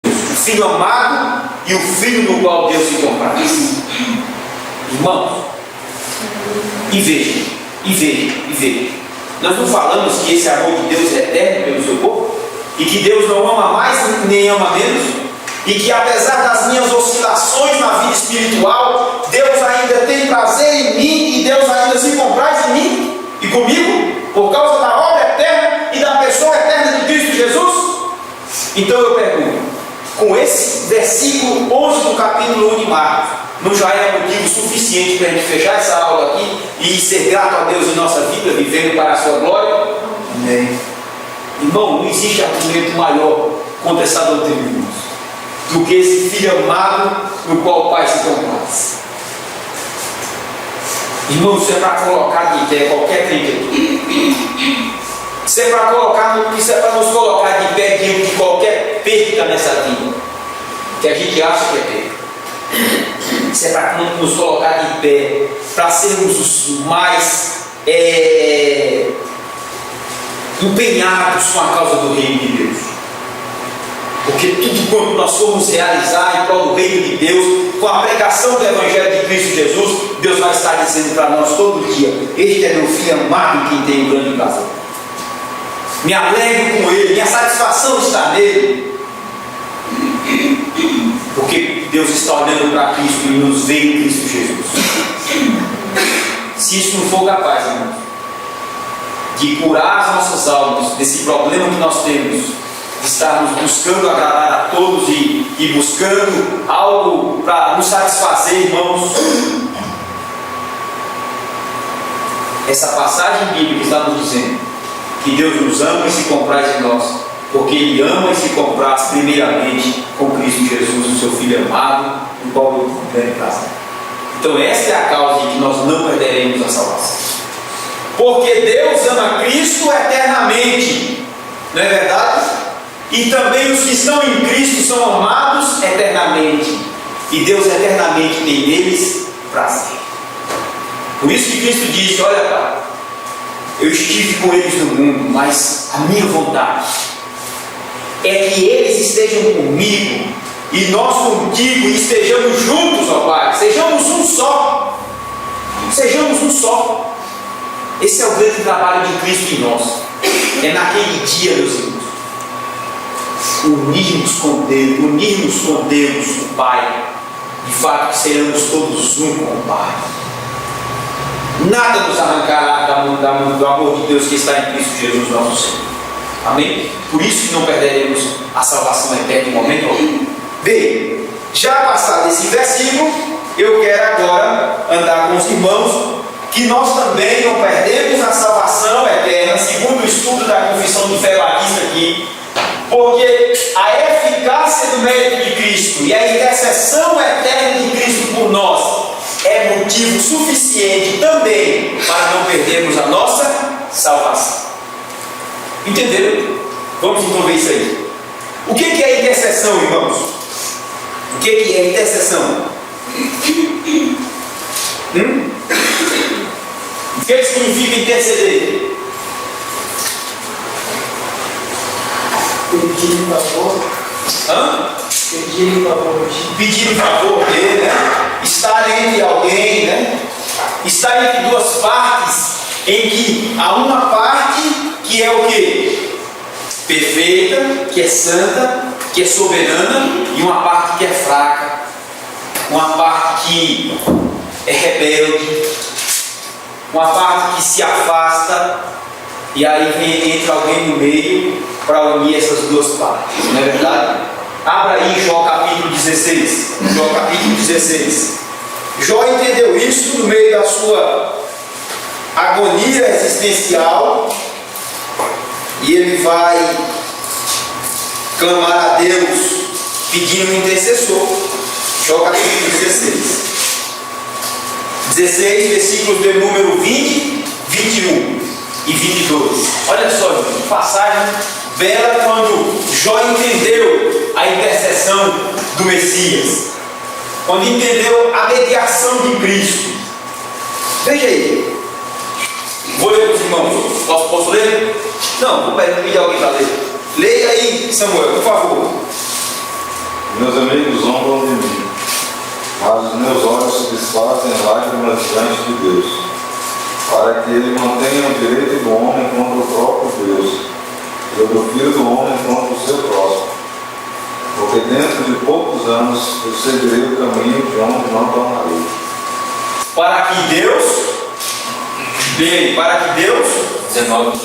o filho amado e o filho no qual Deus se compraz. Irmãos, e veja. Nós não falamos que esse amor de Deus é eterno pelo seu povo? E que Deus não ama mais nem ama menos? E que apesar das minhas oscilações na vida espiritual, Deus ainda tem prazer em mim e Deus ainda se compraz em mim e comigo, por causa da obra eterna e da pessoa eterna de Cristo Jesus? Então eu pergunto, com esse versículo 11 do capítulo 1 de Marcos, não já é motivo suficiente para a gente fechar essa aula aqui e ser grato a Deus em nossa vida, vivendo para a sua glória? Amém. Irmão, não existe argumento maior contra essa doutrina, irmãos, do que esse filho amado no qual o Pai se compraz. Irmão, isso é para colocar de pé qualquer crente aqui. Isso é para nos colocar de pé diante de qualquer perda nessa vida, que a gente acha que é perda. Isso é para nos colocar de pé, para sermos os mais empenhados com a causa do reino de Deus. Porque tudo quanto nós formos realizar em prol do reino de Deus, com a pregação do Evangelho de Cristo Jesus, Deus vai estar dizendo para nós todo dia: este é meu filho amado em quem tenho grande prazer. Me alegro com ele, minha satisfação está nele. Porque Deus está olhando para Cristo e nos vê em Cristo Jesus. Se isso não for capaz, irmãos, de curar as nossas almas desse problema que nós temos, de estarmos buscando agradar a todos e buscando algo para nos satisfazer, irmãos, essa passagem bíblica está nos dizendo que Deus nos ama e se compraz em nós, porque Ele ama e se compraz primeiramente com Cristo Jesus, o seu Filho amado, no qual eu tenho prazer. Então esta é a causa de que nós não perderemos a salvação, porque Deus ama Cristo eternamente, não é verdade? E também os que estão em Cristo são amados eternamente, e Deus eternamente tem neles prazer. Por isso que Cristo disse: olha, Pai, eu estive com eles no mundo, mas a minha vontade é que eles estejam comigo e nós contigo e estejamos juntos, ó Pai. Sejamos um só. Sejamos um só. Esse é o grande trabalho de Cristo em nós. É naquele dia, meus irmãos, unirmos com Deus, o Pai. De fato, que seremos todos um com o Pai. Nada nos arrancará do amor de Deus que está em Cristo Jesus, nosso Senhor. Amém? Por isso que não perderemos a salvação eterna em momento algum. Bem, já passado esse versículo, eu quero agora andar com os irmãos que nós também não perdemos a salvação eterna, segundo o estudo da confissão de fé batista aqui, porque a eficácia do mérito de Cristo Cristo e a intercessão eterna de Cristo por nós é motivo suficiente também para não perdermos a nossa salvação. Entenderam? Vamos então ver isso aí. O que é intercessão, irmãos? O que é intercessão? O que significa interceder? Pedir em favor. Pedir em favor. Pedir em favor dele, né? Estar entre alguém, né? Estar entre duas partes, em que há uma parte que é o quê? Perfeita, que é santa, que é soberana, e uma parte que é fraca, uma parte que é rebelde, uma parte que se afasta, e aí entra alguém no meio para unir essas duas partes, não é verdade? Abra aí Jó capítulo 16. Jó capítulo 16. Jó entendeu isso no meio da sua agonia existencial, e ele vai clamar a Deus pedindo um intercessor. Jó capítulo 16. 16, versículos de número 20, 21 e 22. Olha só, gente, passagem bela quando Jó entendeu a intercessão do Messias, quando entendeu a mediação de Cristo. Veja aí. Vou ler para os irmãos. Posso ler? Não, vou pedir alguém para ler. Leia aí, Samuel, por favor. Meus amigos zombam de mim, mas os meus olhos se desfazem em lágrimas diante de Deus, para que ele mantenha o direito do homem contra o próprio Deus, e o do filho do homem contra o seu próximo. Porque dentro de poucos anos eu seguirei o caminho de onde não tornarei. Para que Deus... Para que Deus... 19.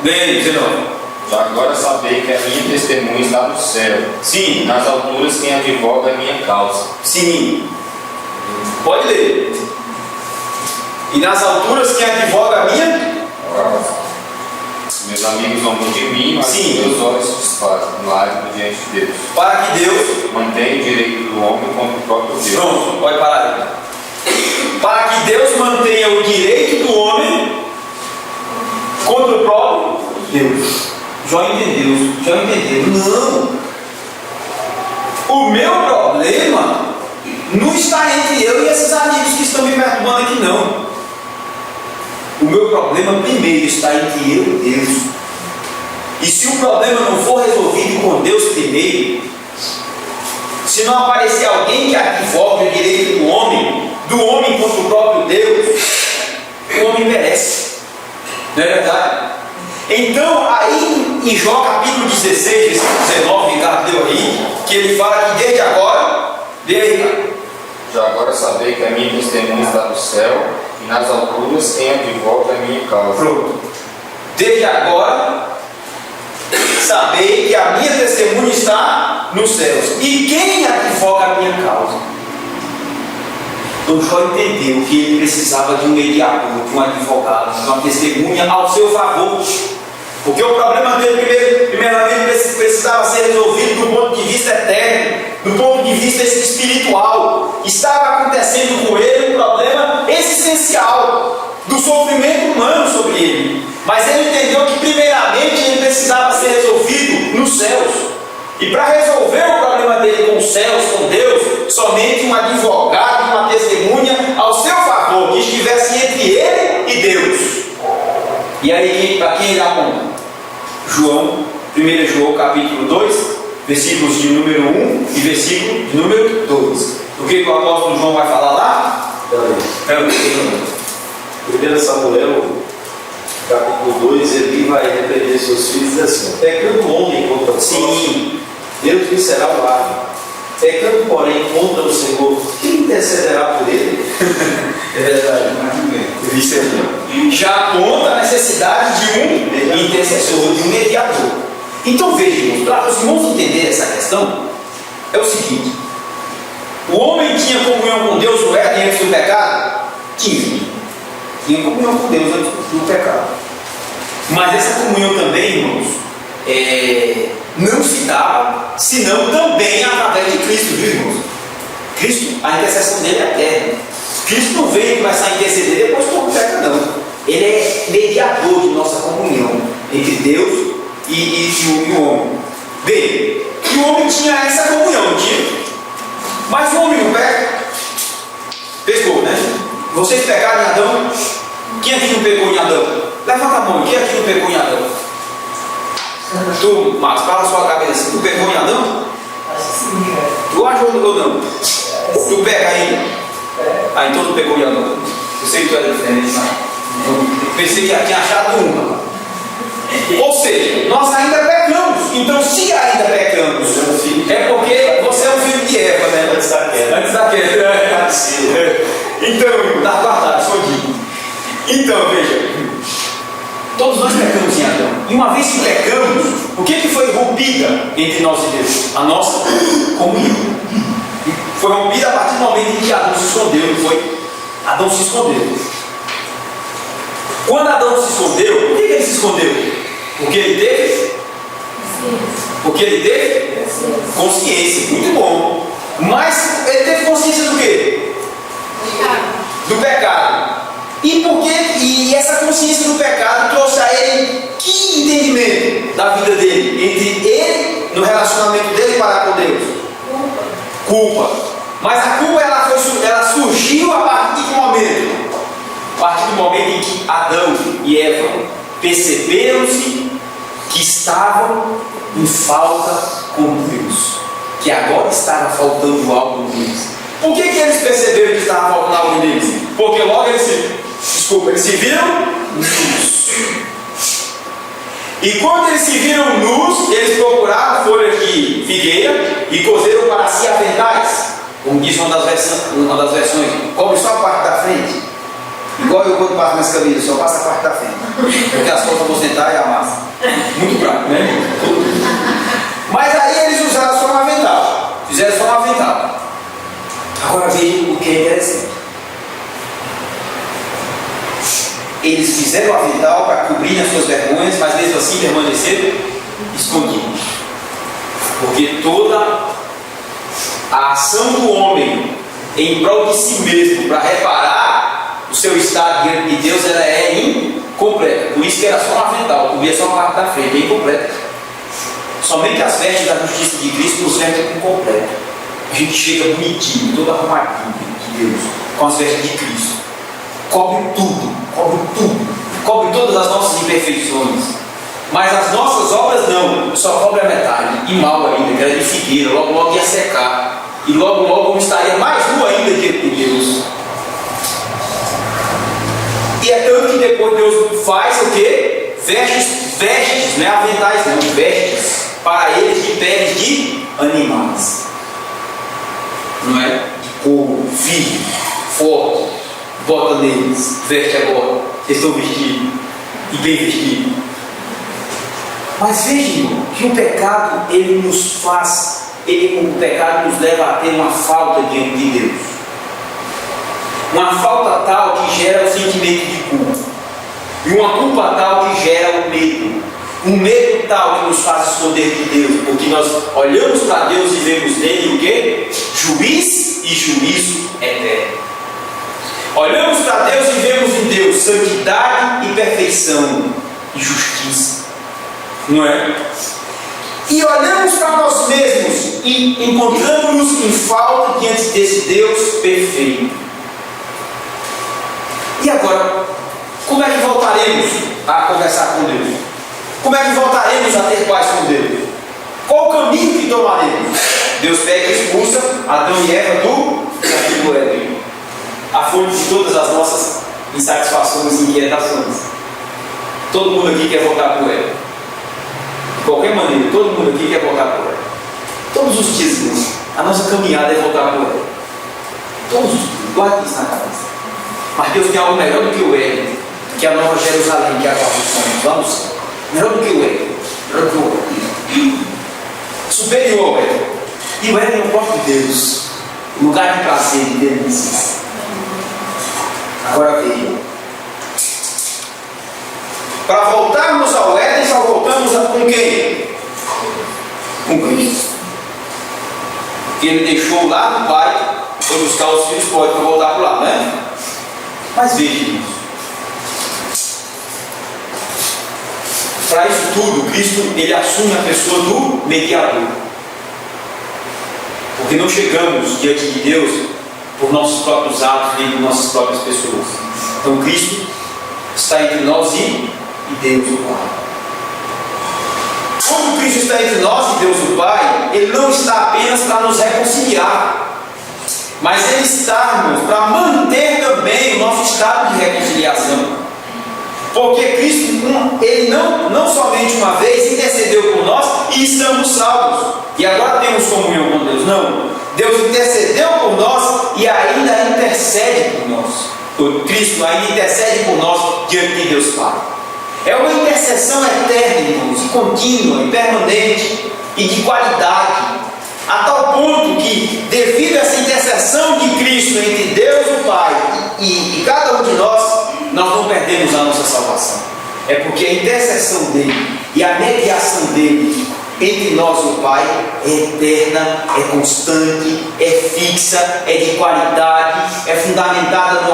Leia, 19. Agora sabei que a minha testemunha está no céu. Sim. Nas alturas quem advoga a minha causa. Sim. Pode ler. E nas alturas quem advoga a minha? Meus amigos zombam de mim, mas Sim. meus olhos se desfazem em lágrimas diante de Deus. Para que Deus... Mantém o direito do homem contra o próprio Deus. Pronto, pode parar aí. Para que Deus mantenha o direito do homem contra o próprio Deus. Jó entendeu. Não. O meu problema não está entre eu e esses amigos que estão me perturbando aqui, não. O meu problema primeiro está entre eu e Deus. E se o problema não for resolvido com Deus primeiro, se não aparecer alguém que advogue o direito do homem contra o próprio Deus, o homem perece. Não é verdade? Então, aí em Jó capítulo 16, versículo 19, Ricardo deu aí, que ele fala que desde agora, Já agora sabei que a minha testemunha está no céu, e nas alturas quem advoga a minha causa. pronto. Desde agora, sabei que a minha testemunha está nos céus. E quem advoga a minha causa? Então Jó entendeu que ele precisava de um mediador, de um advogado, de uma testemunha ao seu favor. Porque o problema dele, primeiramente, precisava ser resolvido do ponto de vista eterno, do ponto de vista espiritual. Estava acontecendo com ele um problema existencial do sofrimento humano sobre ele. Mas ele entendeu que, primeiramente, ele precisava ser resolvido nos céus. E para resolver o problema dele com os céus, com Deus, somente um advogado, uma testemunha ao seu favor, que estivesse entre ele e Deus. E aí, para quem ele aponta? 1 João capítulo 2, versículos de número 1 e versículo de número 2. O que o apóstolo João vai falar lá? 1 Samuel, capítulo 2, ele vai repreender seus filhos e diz assim: pecando o homem contra o próximo, Deus lhe será o árbitro. Pecando, porém, contra o Senhor, quem intercederá por ele? É verdade, isso é. Já aponta a necessidade de um intercessor, de um mediador. Então veja, irmãos, para os irmãos entenderem essa questão, é o seguinte: o homem tinha comunhão com Deus no Éden antes do pecado? Tinha comunhão com Deus antes do pecado. Mas essa comunhão também, irmãos, não se dava senão também através de Cristo, viu, irmãos? Cristo, a intercessão dele é eterna. Cristo não veio começar a interceder depois que o homem peca, não. Ele é mediador de nossa comunhão entre Deus e o homem. Bem, e o homem tinha essa comunhão, não tinha? Mas o homem não peca. Pecou, né? Vocês pecaram em Adão? Quem aqui não pecou em Adão? Levanta a mão, quem aqui não pecou em Adão? Tu, Marcos, fala a sua cabeça assim, tu pecou em Adão? Acho que sim, velho. Tu acha ou não? Tu peca ainda? Ah, então tu pecou em Adão. Eu sei que tu era diferente, mas eu pensei que tinha achado uma. Ou seja, nós ainda pecamos. Então, se ainda pecamos, é porque você é um filho de Eva, né? Antes da queda. Antes da queda. Então, está guardado, escondido. Então, veja. Todos nós pecamos em Adão. E uma vez que pecamos, o que foi rompida entre nós e Deus? A nossa comunhão. Foi rompida a partir do momento em que Adão se escondeu, não foi? Adão se escondeu. Quando Adão se escondeu, por que ele se escondeu? Porque ele teve? Porque ele teve? Consciência, muito bom. Mas ele teve consciência do quê? Do pecado. E essa consciência do pecado trouxe a ele que entendimento da vida dele? Entre ele, no relacionamento dele para com Deus? Culpa. Mas a culpa ela surgiu a partir de que momento? A partir do momento em que Adão e Eva perceberam-se que estavam em falta com Deus, que agora estava faltando algo neles. Por que eles perceberam que estava faltando algo neles? Porque logo eles se viram nus. E quando eles se viram nus, eles procuraram folhas de figueira e cozeram para si aventais. Como diz uma das versões, cobre só a parte da frente. Igual eu quando passo minhas camisas, só passa a parte da frente. Porque as costas vão sentar e amassa. Muito prático, né? Mas aí eles usaram só um avental. Fizeram só um avental. Agora veja o que é interessante. Eles fizeram o avental para cobrir as suas vergonhas, mas mesmo assim permaneceram escondidos. Porque toda a ação do homem em prol de si mesmo para reparar o seu estado diante de Deus, ela é incompleta. Por isso que era só um avental, cobria só uma parte da frente, é incompleta. Somente as vestes da justiça de Cristo nos vestem com completo. A gente chega bonitinho, todo arrumadinho de Deus, com as vestes de Cristo. Cobre tudo, cobre todas as nossas imperfeições. Mas as nossas obras não, só cobre a metade, e mal ainda, que era de figueira, logo ia secar. E logo estaria mais nu ainda diante de Deus. E é tanto que depois Deus faz o quê? Vestes, não é aventais não, vestes para eles de peles de animais. Não é? De couro, firme, forte, bota neles, veste agora, eles estão vestidos, e bem vestidos. Mas vejam que o pecado, ele nos faz, o pecado nos leva a ter uma falta diante de Deus. Uma falta tal que gera o sentimento de culpa. E uma culpa tal que gera o medo. Um medo tal que nos faz esconder de Deus. Porque nós olhamos para Deus e vemos nele o quê? Juiz e juízo eterno. Olhamos para Deus e vemos em Deus santidade e perfeição e justiça. Não é? E olhamos para nós mesmos e encontramos-nos em falta diante desse Deus perfeito. E agora, como é que voltaremos a conversar com Deus? Como é que voltaremos a ter paz com Deus? Qual o caminho que tomaremos? Deus pega e expulsa Adão e Eva do jardim do Éden, a fonte de todas as nossas insatisfações e inquietações. Todo mundo aqui quer voltar para o Éden. De qualquer maneira, todo mundo aqui quer voltar para o Éden. Todos os dias, Deus, a nossa caminhada é voltar para o Éden. Todos os dias, guarde isso na cabeça. Mas Deus tem algo melhor do que o Éden, que é a Nova Jerusalém, que é a qual nós vamos. Melhor do que o Éden. Melhor do que o Éden. Superior ao Éden. E o Éden é o próprio Deus. Lugar de prazer e delícias. Agora veja. Para voltarmos ao Éden, só voltamos com quem? Com Cristo. Que ele deixou lá do Pai, foi buscar os filhos pródigos para voltar para lá, né? Mas veja isso. Para isso tudo, Cristo ele assume a pessoa do mediador. Porque não chegamos diante de Deus por nossos próprios atos, nem por nossas próprias pessoas. Então Cristo está entre nós e Deus o Pai. Quando Cristo está entre nós e Deus o Pai, Ele não está apenas para nos reconciliar, mas Ele está, irmãos, para manter também o nosso estado de reconciliação. Porque Cristo, Ele não somente uma vez intercedeu por nós e estamos salvos, e agora temos comunhão com Deus. Não, Deus intercedeu por nós e ainda intercede por nós. O Cristo ainda intercede por nós diante de Deus Pai. É uma intercessão eterna, irmãos, e contínua, e permanente, e de qualidade, a tal ponto que, devido a essa intercessão de Cristo entre Deus o Pai e cada um de nós não perdemos a nossa salvação. É porque a intercessão dele e a mediação dele entre nós e o Pai é eterna, é constante, é fixa, é de qualidade, é fundamentada no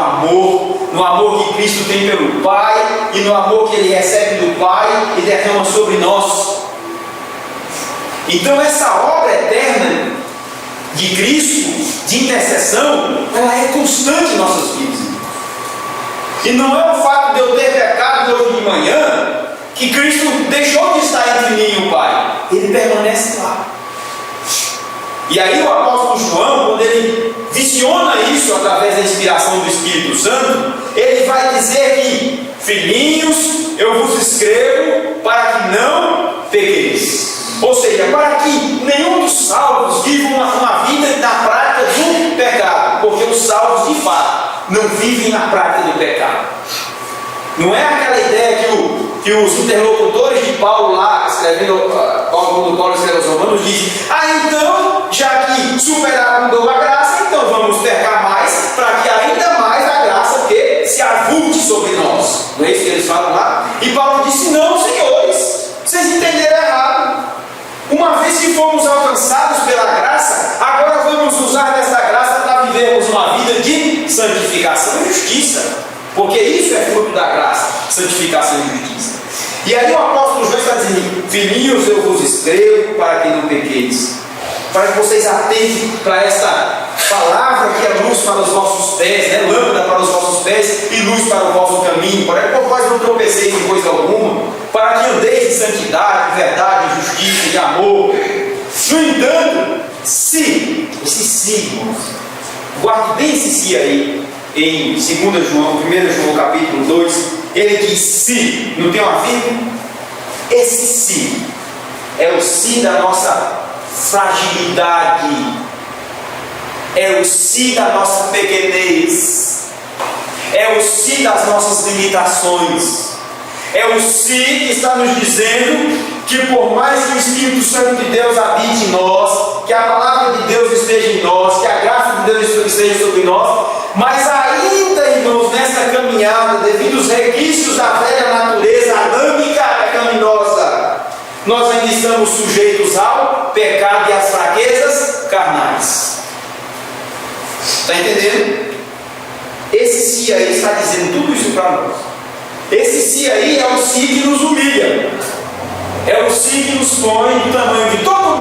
amor que Cristo tem pelo Pai e no amor que Ele recebe do Pai e derrama sobre nós. Então essa obra eterna de Cristo, de intercessão, ela é constante em nossas vidas. E não é o fato de eu ter pecado hoje de manhã que Cristo deixou de estar entre mim e o Pai. Ele permanece lá. E aí o apóstolo João, quando ele visiona isso através da inspiração do Espírito Santo, ele vai dizer que: filhinhos, eu vos escrevo para que não pequeis. Ou seja, para que nenhum dos salvos viva uma vida na prática do pecado. Porque os salvos, de fato, não vivem na prática do pecado. Não é aquela ideia que os interlocutores de Paulo lá, escrevendo, Paulo escreve aos Romanos, dizem: então, já que superaram a graça, então vamos pecar mais, para que ainda mais a graça se avulte sobre nós. Não é isso que eles falam lá? E Paulo disse: não, senhores, vocês entenderam errado. Uma vez que fomos alcançados pela graça, agora vamos usar dessa graça para vivermos uma vida de santificação e justiça. Porque isso é fruto da graça, santificação e justiça. E aí o apóstolo João está dizendo: filhinhos, eu vos escrevo para que não pequeis. Para que vocês atentem para esta palavra que é luz para os vossos pés, né? Lâmpada para os vossos pés e luz para o vosso caminho, para que vós não tropeceis em coisa alguma, para que andeis em santidade, verdade, justiça e amor. No entanto, irmãos, guarde bem esse se aí, em 2 João, 1 João capítulo 2, ele diz se, não tem uma vírgula? Esse se é o se da nossa fragilidade, é o se da nossa pequenez, é o se das nossas limitações, é o se que está nos dizendo que por mais que o Espírito Santo de Deus habite em nós, que a palavra de Deus esteja em nós, que a graça de Deus esteja sobre nós, mas ainda, irmãos, nessa caminhada, devido aos requisitos da velha natureza adâmica pecaminosa, nós ainda estamos sujeitos ao pecado e às fraquezas carnais. Está entendendo? Esse se aí está dizendo tudo isso para nós. Esse se aí é o se que nos humilha, é o se que nos põe do tamanho de todo mundo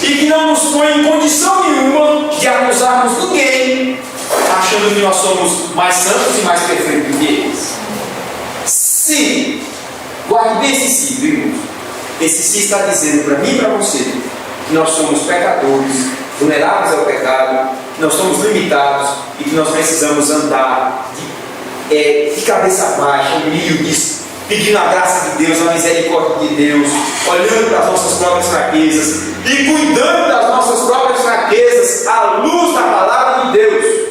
e que não nos põe em condição nenhuma de acusarmos ninguém, achando que nós somos mais santos e mais perfeitos do que eles. Se, guarde bem esse se, viu? Esse se está dizendo para mim e para você que nós somos pecadores, vulneráveis ao pecado, que nós somos limitados e que nós precisamos andar de cabeça baixa, humildes, pedindo a graça de Deus, a misericórdia de Deus, olhando para as nossas próprias fraquezas e cuidando das nossas próprias fraquezas à luz da palavra de Deus.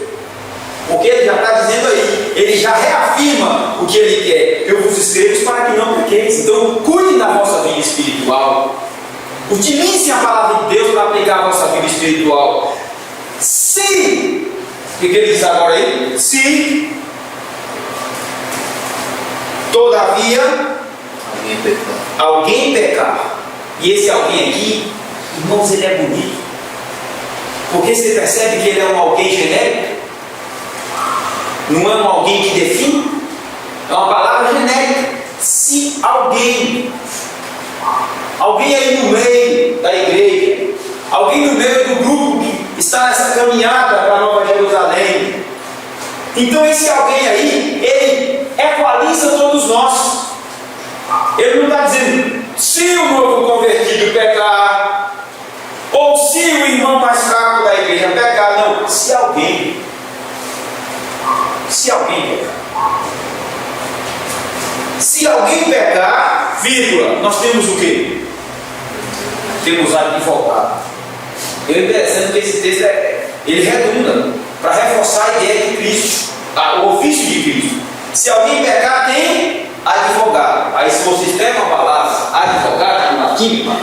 Porque ele já está dizendo aí, ele já reafirma o que ele quer: eu vos escrevo para que não pequeis. Então cuidem da vossa vida espiritual, utilizem a palavra de Deus para aplicar a vossa vida espiritual. Se, o que ele diz agora aí? Se todavia alguém pecar, e esse alguém aqui Irmãos, ele é bonito. Porque você percebe que ele é um alguém genérico? Não é um alguém que define? É uma palavra genérica. Se alguém aí no meio da igreja, alguém no meio do grupo que está nessa caminhada para Nova Jerusalém, então esse alguém aí, ele equaliza todos nós. Ele não está dizendo, se o novo convertido pecar, ou se o irmão mais fraco da igreja pecar, não, se alguém pecar. Se alguém pecar, vírgula, nós temos o quê? Temos advogado. É interessante que esse texto ele redunda para reforçar a ideia de Cristo, o ofício de Cristo. Se alguém pecar, tem advogado. Aí se vocês pegam a palavra advogado na química,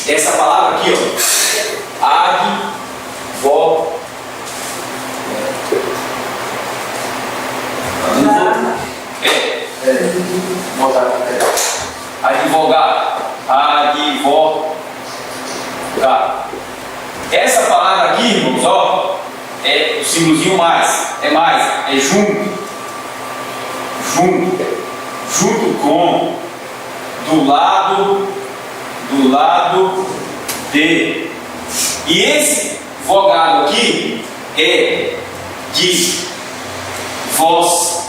essa palavra aqui, ó, advogado. Essa palavra aqui, irmãos, ó, é o símbolozinho mais, é junto com, do lado de. E esse vogado aqui é de vós.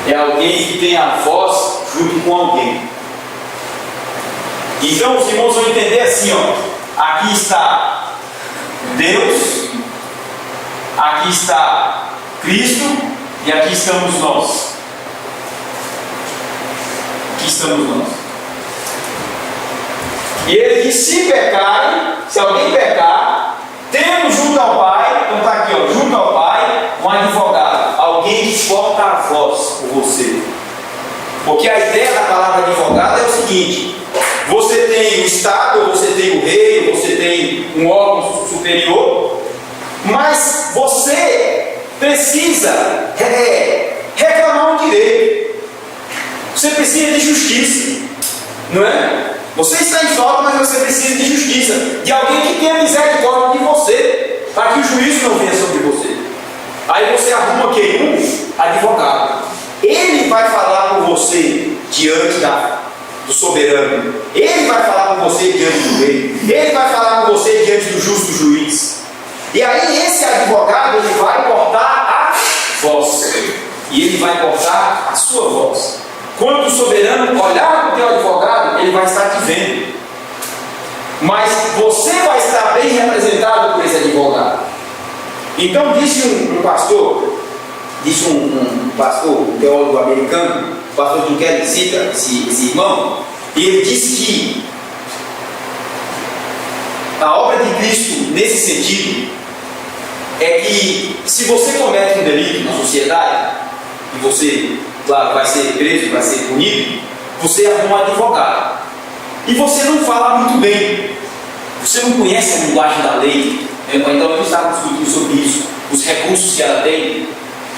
É alguém que tem a voz junto com alguém. Então os irmãos vão entender assim, ó. Aqui está Deus, aqui está Cristo e aqui estamos nós. Aqui estamos nós. E ele diz: se pecarem, se alguém pecar, temos junto ao Pai, então está aqui, ó, junto ao Pai, um advogado, alguém que porta a voz por você. Porque a ideia da palavra advogado é o seguinte: você tem o Estado, você tem o rei, você tem um órgão superior, mas você precisa reclamar um direito. Você precisa de justiça, não é? Você está em falta, mas você precisa de justiça, de alguém que tenha misericórdia de você, para que o juízo não venha sobre você. Aí você arruma quem? Um advogado. Ele vai falar por você diante do soberano. Ele vai falar por você diante do rei. Ele vai falar por você diante do justo juiz. E aí esse advogado, ele vai portar a voz. E ele vai portar a sua voz. Quando o soberano olhar para o teu advogado, ele vai estar te vendo. Mas você vai estar bem representado por esse advogado. Então disse um pastor, um teólogo americano, o pastor Jim Kelly cita esse irmão, e ele disse que a obra de Cristo nesse sentido é que se você comete um delito na sociedade e você, claro, vai ser preso, vai ser punido, você arruma um advogado e você não fala muito bem, você não conhece a linguagem da lei, então eu estava discutindo sobre isso, os recursos que ela tem.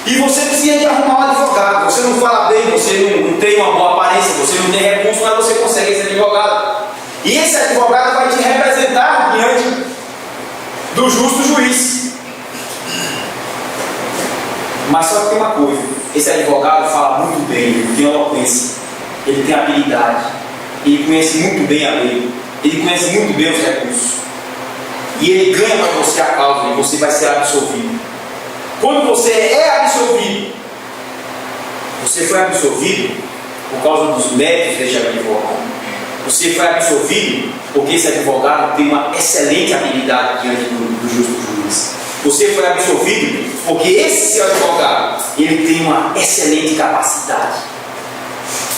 E você precisa de arrumar um advogado. Você não fala bem, você não tem uma boa aparência, você não tem recurso, mas você consegue esse advogado. E esse advogado vai te representar diante do justo juiz. Mas só que tem uma coisa: esse advogado fala muito bem, ele tem eloquência, ele tem habilidade, ele conhece muito bem a lei, ele conhece muito bem os recursos. E ele ganha para você a causa e você vai ser absolvido. Quando você é absolvido, você foi absolvido por causa dos méritos deste advogado. Você foi absolvido porque esse advogado tem uma excelente habilidade diante do justo juiz. Você foi absolvido porque esse seu advogado, ele tem uma excelente capacidade.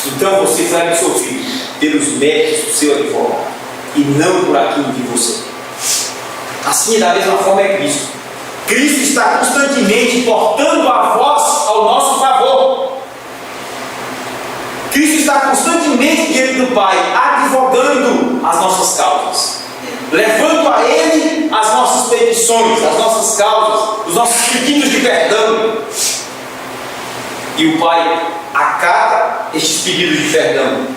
Então você foi absolvido pelos méritos do seu advogado e não por aquilo de você. Assim, da mesma forma, é Cristo. Cristo está constantemente portando a voz ao nosso favor. Cristo está constantemente diante do Pai, advogando as nossas causas, levando a Ele as nossas petições, as nossas causas, os nossos pedidos de perdão. E o Pai acata estes pedidos de perdão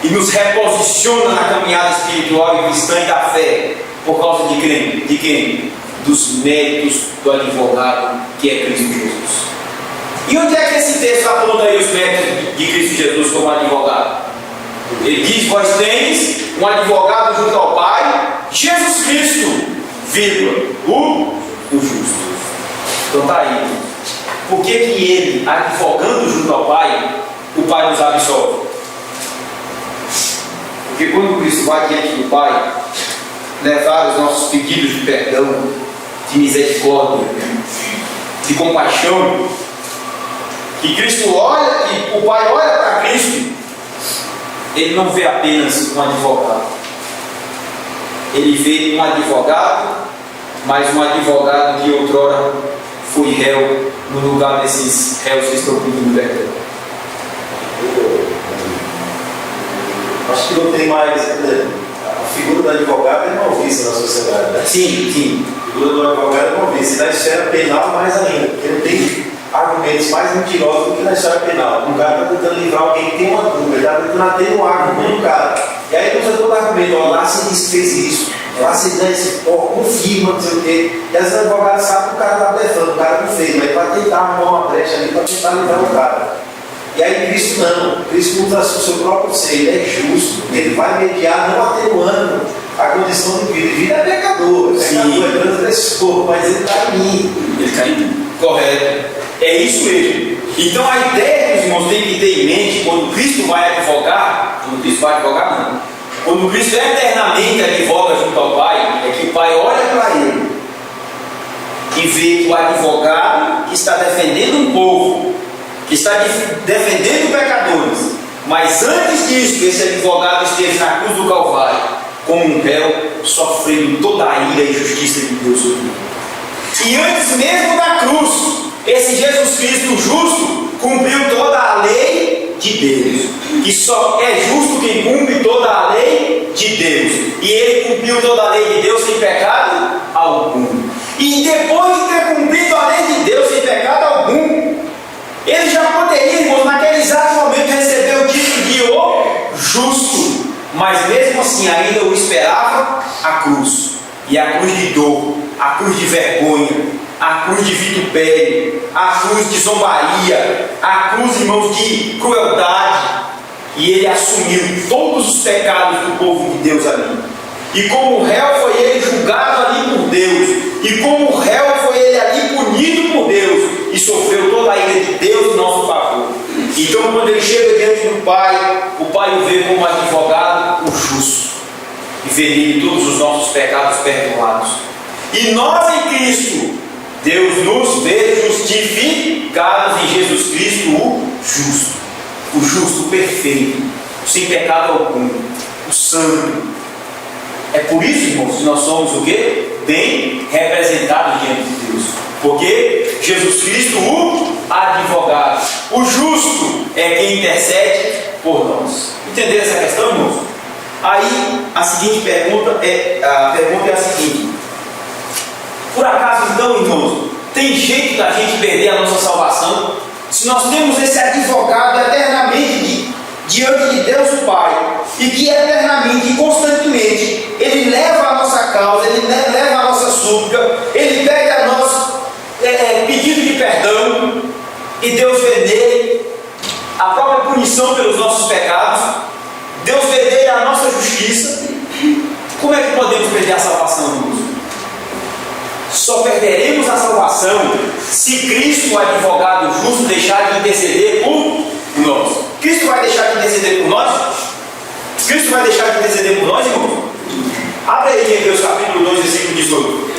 e nos reposiciona na caminhada espiritual e cristã e da fé, por causa de quem? De quem? Dos méritos do advogado, que é Cristo Jesus. E onde é que esse texto aponta aí os méritos de Cristo Jesus como advogado? Ele diz: vós tendes um advogado junto ao Pai, Jesus Cristo, vírgula, o justo. Então está aí. Por que ele, advogando junto ao Pai, o Pai nos absolve? Porque quando Cristo vai diante do Pai levar os nossos pedidos de perdão, de misericórdia, de compaixão, que Cristo olha, que o Pai olha para Cristo, ele não vê apenas um advogado. Ele vê um advogado, mas um advogado que outrora foi réu no lugar desses réus que estão pedindo perdão. Acho que não tem mais. A figura do advogado é mal vista na sociedade, né? Sim. A figura do advogado é mal vista. E na esfera penal, mais ainda, porque não tem argumentos mais mentirosos do que na esfera penal. Um cara está tentando livrar alguém que tem uma dúvida, ele está tentando atenuar no cara. E aí usa todo argumento: ó, lá você disse que fez isso, lá você disse, confirma, não sei o quê. E às vezes o advogado sabe que o cara está blefando, o cara não fez, mas ele vai tentar arrumar uma brecha ali para tentar livrar o cara. E aí Cristo não, Cristo usa o seu próprio ser, ele é justo, ele vai mediar não atenuando a condição do indivíduo. Ele é pecador, é transgressor, mas ele está em mim. Ele está em mim. Correto. É isso mesmo. Então a ideia que os irmãos têm que ter em mente quando Cristo vai advogar, não. Quando Cristo eternamente advoga junto ao Pai, é que o Pai olha para ele e vê o advogado que está defendendo um povo, que está defendendo pecadores, mas antes disso, esse advogado esteve na cruz do Calvário, como um réu, sofrendo toda a ira e justiça de Deus sobre ele. E antes mesmo da cruz, esse Jesus Cristo justo cumpriu toda a lei de Deus. E só é justo quem cumpre toda a lei de Deus. E ele cumpriu toda a lei de Deus sem pecado algum. E depois de ter cumprido a lei de Deus sem pecado algum, ele já poderia, irmãos, naquele exato momento receber o título de o justo. Mas mesmo assim ainda o esperava a cruz. E a cruz de dor, a cruz de vergonha, a cruz de vitupério, a cruz de zombaria, a cruz, irmãos, de crueldade. E ele assumiu todos os pecados do povo de Deus ali. E como réu foi ele julgado ali por Deus. E como réu foi ele ali punido por Deus. E sofreu toda a ira de Deus em nosso favor. Então quando ele chega diante do Pai, o Pai o vê como advogado, o justo. E vê nele todos os nossos pecados perdoados. E nós em Cristo, Deus nos vê justificados em Jesus Cristo, o justo, o perfeito, sem pecado algum, o santo. É por isso, irmãos, que nós somos o quê? Bem representados diante de Deus. Porque Jesus Cristo, o advogado, o justo, é quem intercede por nós. Entenderam essa questão, irmãos? Aí a seguinte pergunta é a seguinte: por acaso então, irmãos, tem jeito da gente perder a nossa salvação? Se nós temos esse advogado eternamente diante de Deus o Pai, e que eternamente e constantemente ele leva a nossa causa, ele leva a nossa súplica, ele pega nosso pedido de perdão, e Deus vê nele a própria punição pelos nossos pecados, Deus vê nele a nossa justiça. Como é que podemos perder a salvação, irmãos? Só perderemos a salvação se Cristo, o advogado justo, deixar de interceder por nós. Cristo vai deixar de interceder por nós? Cristo vai deixar de interceder por nós, irmão? Abre aí Hebreus capítulo 2, versículo 18.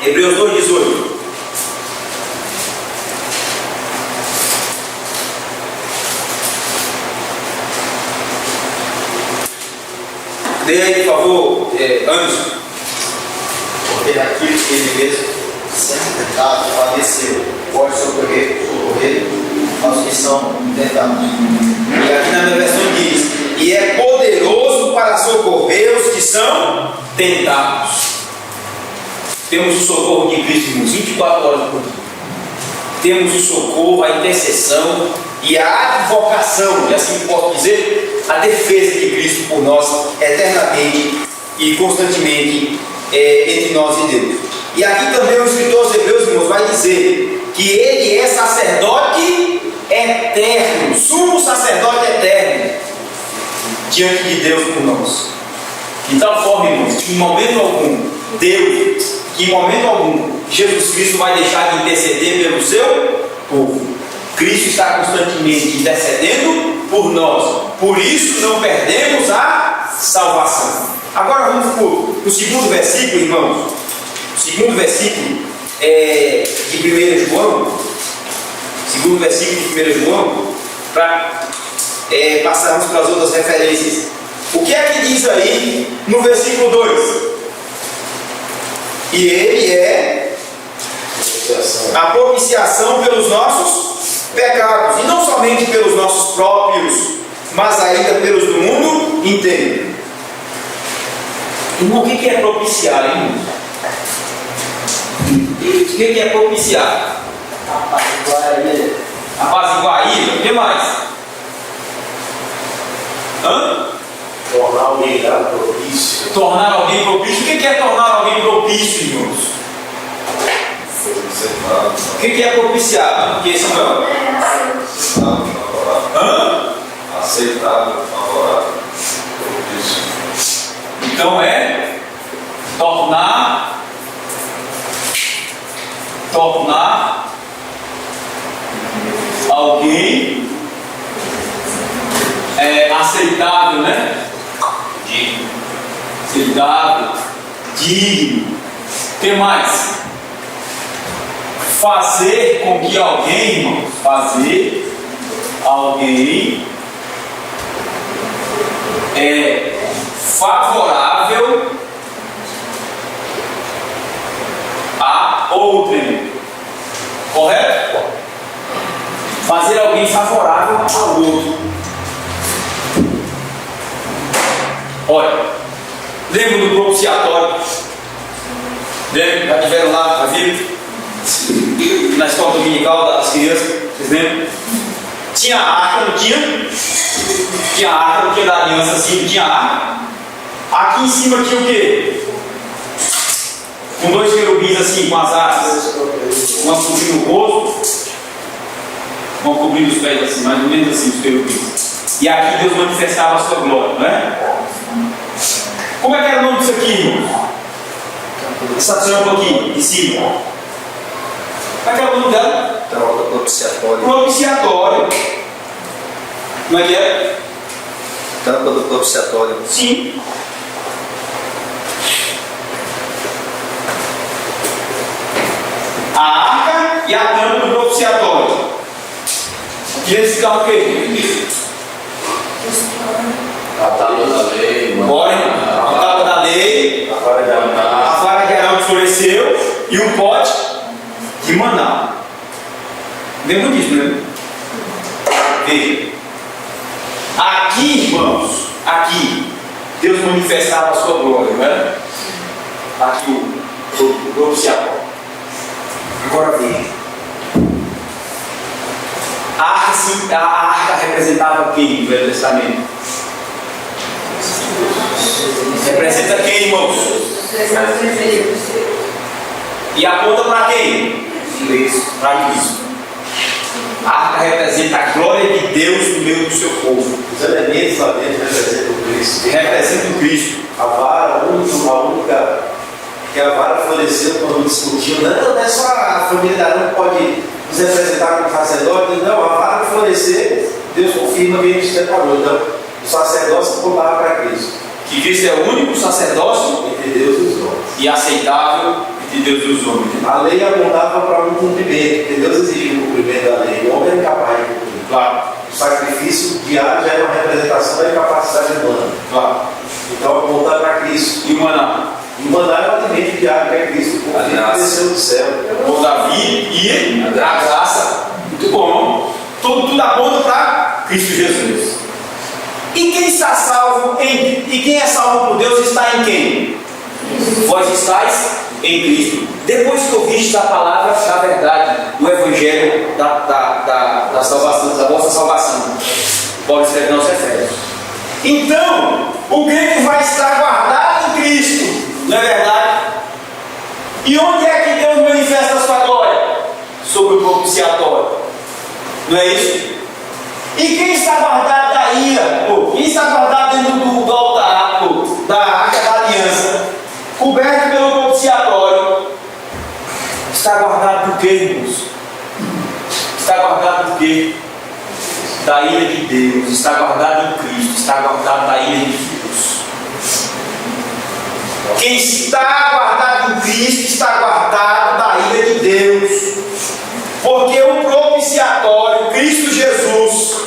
Hebreus 2, 18. Dê aí, por favor, Anderson. Porque aquilo que ele mesmo, sendo tentado, padeceu, pode socorrer aos que são tentados. E aqui na minha versão diz: e é poderoso para socorrer os que são tentados. Temos o socorro de Cristo, irmãos, 24 horas por dia. Temos o socorro, a intercessão e a advocação, e assim posso dizer, a defesa de Cristo por nós eternamente e constantemente entre nós e Deus. E aqui também o escritor aos Hebreus, irmãos, vai dizer que ele é sacerdote eterno, sumo sacerdote eterno diante de Deus por nós. De tal forma, irmãos, que em momento algum Jesus Cristo vai deixar de interceder pelo seu povo. Cristo está constantemente intercedendo por nós, por isso não perdemos a salvação. Agora vamos para o segundo versículo, irmãos. O segundo versículo de 1 João. Segundo versículo de 1 João, para passarmos para as outras referências. O que é que diz aí no versículo 2? E ele é a propiciação pelos nossos pecados, e não somente pelos nossos próprios, mas ainda pelos do mundo inteiro. Irmão, o que é propiciar, hein? O que é propiciar? Apaziguar a ira. O que mais? Tornar alguém propício. Tornar alguém propício. O que é tornar alguém propício, irmãos? O que é propiciar? O que é, Samuel? Aceitável, favorável, propício. Então é tornar alguém aceitável, né? Aceitável, digno. O que mais? Fazer com que alguém, irmãos, favorável a outrem. Correto? Fazer alguém favorável ao outro. Olha, lembra do propiciatório? Lembra? Já tiveram lá, já viram? Na escola dominical das crianças, vocês lembram? Tinha arca, não tinha? Tinha arca, não tinha da aliança assim, não tinha arca. Aqui em cima tinha o quê? Com dois querubins assim, com as asas, uma cobrindo o rosto, uma cobrindo os pés assim, mais ou menos assim, os querubins. E aqui Deus manifestava a sua glória, não é? Como é que era o nome disso aqui, irmão? Essa tampa aqui, em cima. Como é que é o nome dela? Tampa propiciatória. Propiciatório. Como é que é? Tampa do propiciatório. Sim. A arca e a tampa do propiciatório. E eles ficavam o quê? A tábua da lei, A tábua da lei, a vara de Arão que floresceu e um pote de maná. Lembra disso, né? Veja. Aqui, irmãos, aqui, Deus manifestava a sua glória, não é? Aqui o propiciatório. Agora veja. A arca representava quem no Velho Testamento? Representa quem, irmãos? E aponta para quem? Para Cristo. A arca representa a glória de Deus no meio do seu povo. Os elementos lá dentro representam o Cristo. Representa o Cristo. A vara, a única que a vara floresceu quando discutiu. Não é só a família de Arão que pode nos representar como sacerdote. Não, a vara florescer, Deus confirma que a gente separou. Então, o sacerdócio apontava para Cristo. Que Cristo é o único sacerdócio Entre Deus e os homens. e aceitável entre Deus e os homens. A lei apontava para um cumprimento, porque Deus exige o cumprimento da lei. O homem é incapaz de cumprir. Claro, O sacrifício diário já é uma representação da incapacidade humana. claro. Então apontar para Cristo. E o maná? E o maná é o alimento diário que é Cristo. O A filho graça. desceu do céu. Por Davi e a graça. Muito bom. Tudo aponta para Cristo Jesus. E quem está salvo e quem é salvo por Deus está em quem? Vós estáis em Cristo, depois que ouvistes da palavra da verdade, do Evangelho da salvação, da vossa salvação. Paulo escreve aos Efésios. Então, o crente vai estar guardado em Cristo, não é verdade? E onde é que Deus manifesta a sua glória? Sobre o propiciatório, não é isso? E quem está guardado da ira? Quem está guardado dentro do altar, da arca da aliança, coberto pelo propiciatório? Está guardado do quê, irmãos? Está guardado do quê? Da ira de Deus. Está guardado em Cristo. Está guardado da ira de Deus. Quem está guardado em Cristo está guardado da ira de Deus. Porque o propiciatório, Cristo Jesus,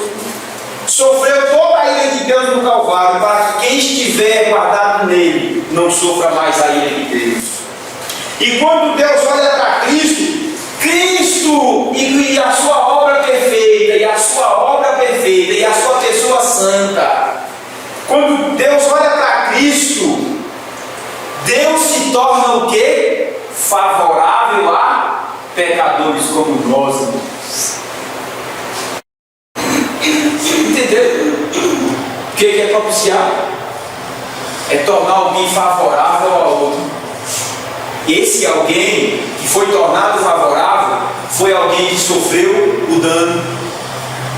sofreu toda a ira de Deus no Calvário, para que quem estiver guardado nele não sofra mais a ira de Deus. E quando Deus olha para Cristo, Cristo e a sua obra perfeita, e a sua obra perfeita, e a sua pessoa santa, quando Deus olha para Cristo, Deus se torna o quê? Favorável a pecadores como nós, irmãos. Entendeu? O que é propiciar? É tornar alguém favorável ao outro. Esse alguém que foi tornado favorável foi alguém que sofreu o dano.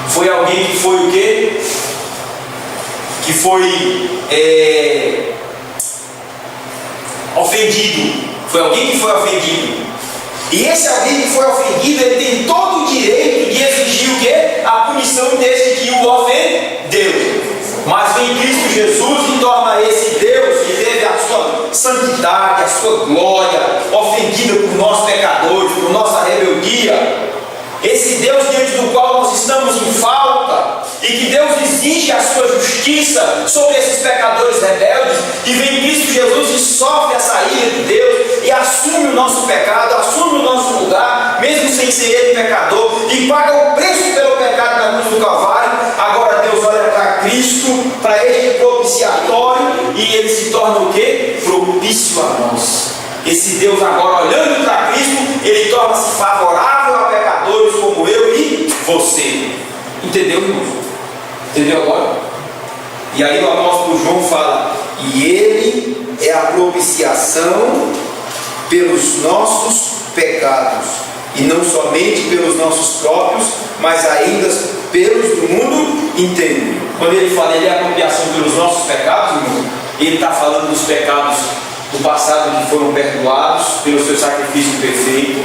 Foi alguém que foi o quê? Que foi ofendido. Foi alguém que foi ofendido. E esse alguém que foi ofendido, ele tem todo o direito de exigir o quê? A punição desse que o ofendeu. Mas vem Cristo Jesus e torna esse Deus que teve a sua santidade, a sua glória, ofendida por nós pecadores, por nossa rebeldia. Esse Deus diante do qual nós estamos em falta, e que Deus exige a sua justiça sobre esses pecadores rebeldes, e vem Cristo Jesus e sofre essa ira de Deus, e assume o nosso pecado, assume o nosso lugar, mesmo sem ser ele pecador, e paga o preço pelo pecado na cruz do Calvário. Agora Deus olha para Cristo, para este propiciatório, e ele se torna o quê? Propício a nós. Esse Deus agora olhando para Cristo, ele torna-se favorável a pecadores como eu e você. Entendeu, irmão? Entendeu agora? E aí o apóstolo João fala: e ele é a propiciação pelos nossos pecados, e não somente pelos nossos próprios, mas ainda pelos do mundo inteiro. Quando ele fala ele é a propiciação pelos nossos pecados, irmão, ele está falando dos pecados do passado que foram perdoados pelo seu sacrifício perfeito.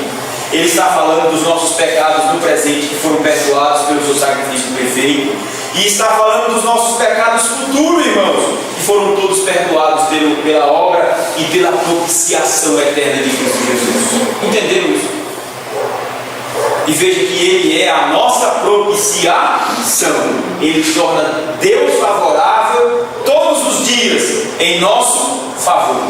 Ele está falando dos nossos pecados no presente que foram perdoados pelo seu sacrifício perfeito. E está falando dos nossos pecados futuros, irmãos, que foram todos perdoados pela obra e pela propiciação eterna de Cristo Jesus. Entenderam isso? E veja que ele é a nossa propiciação. Ele torna Deus favorável todos os dias em nosso favor.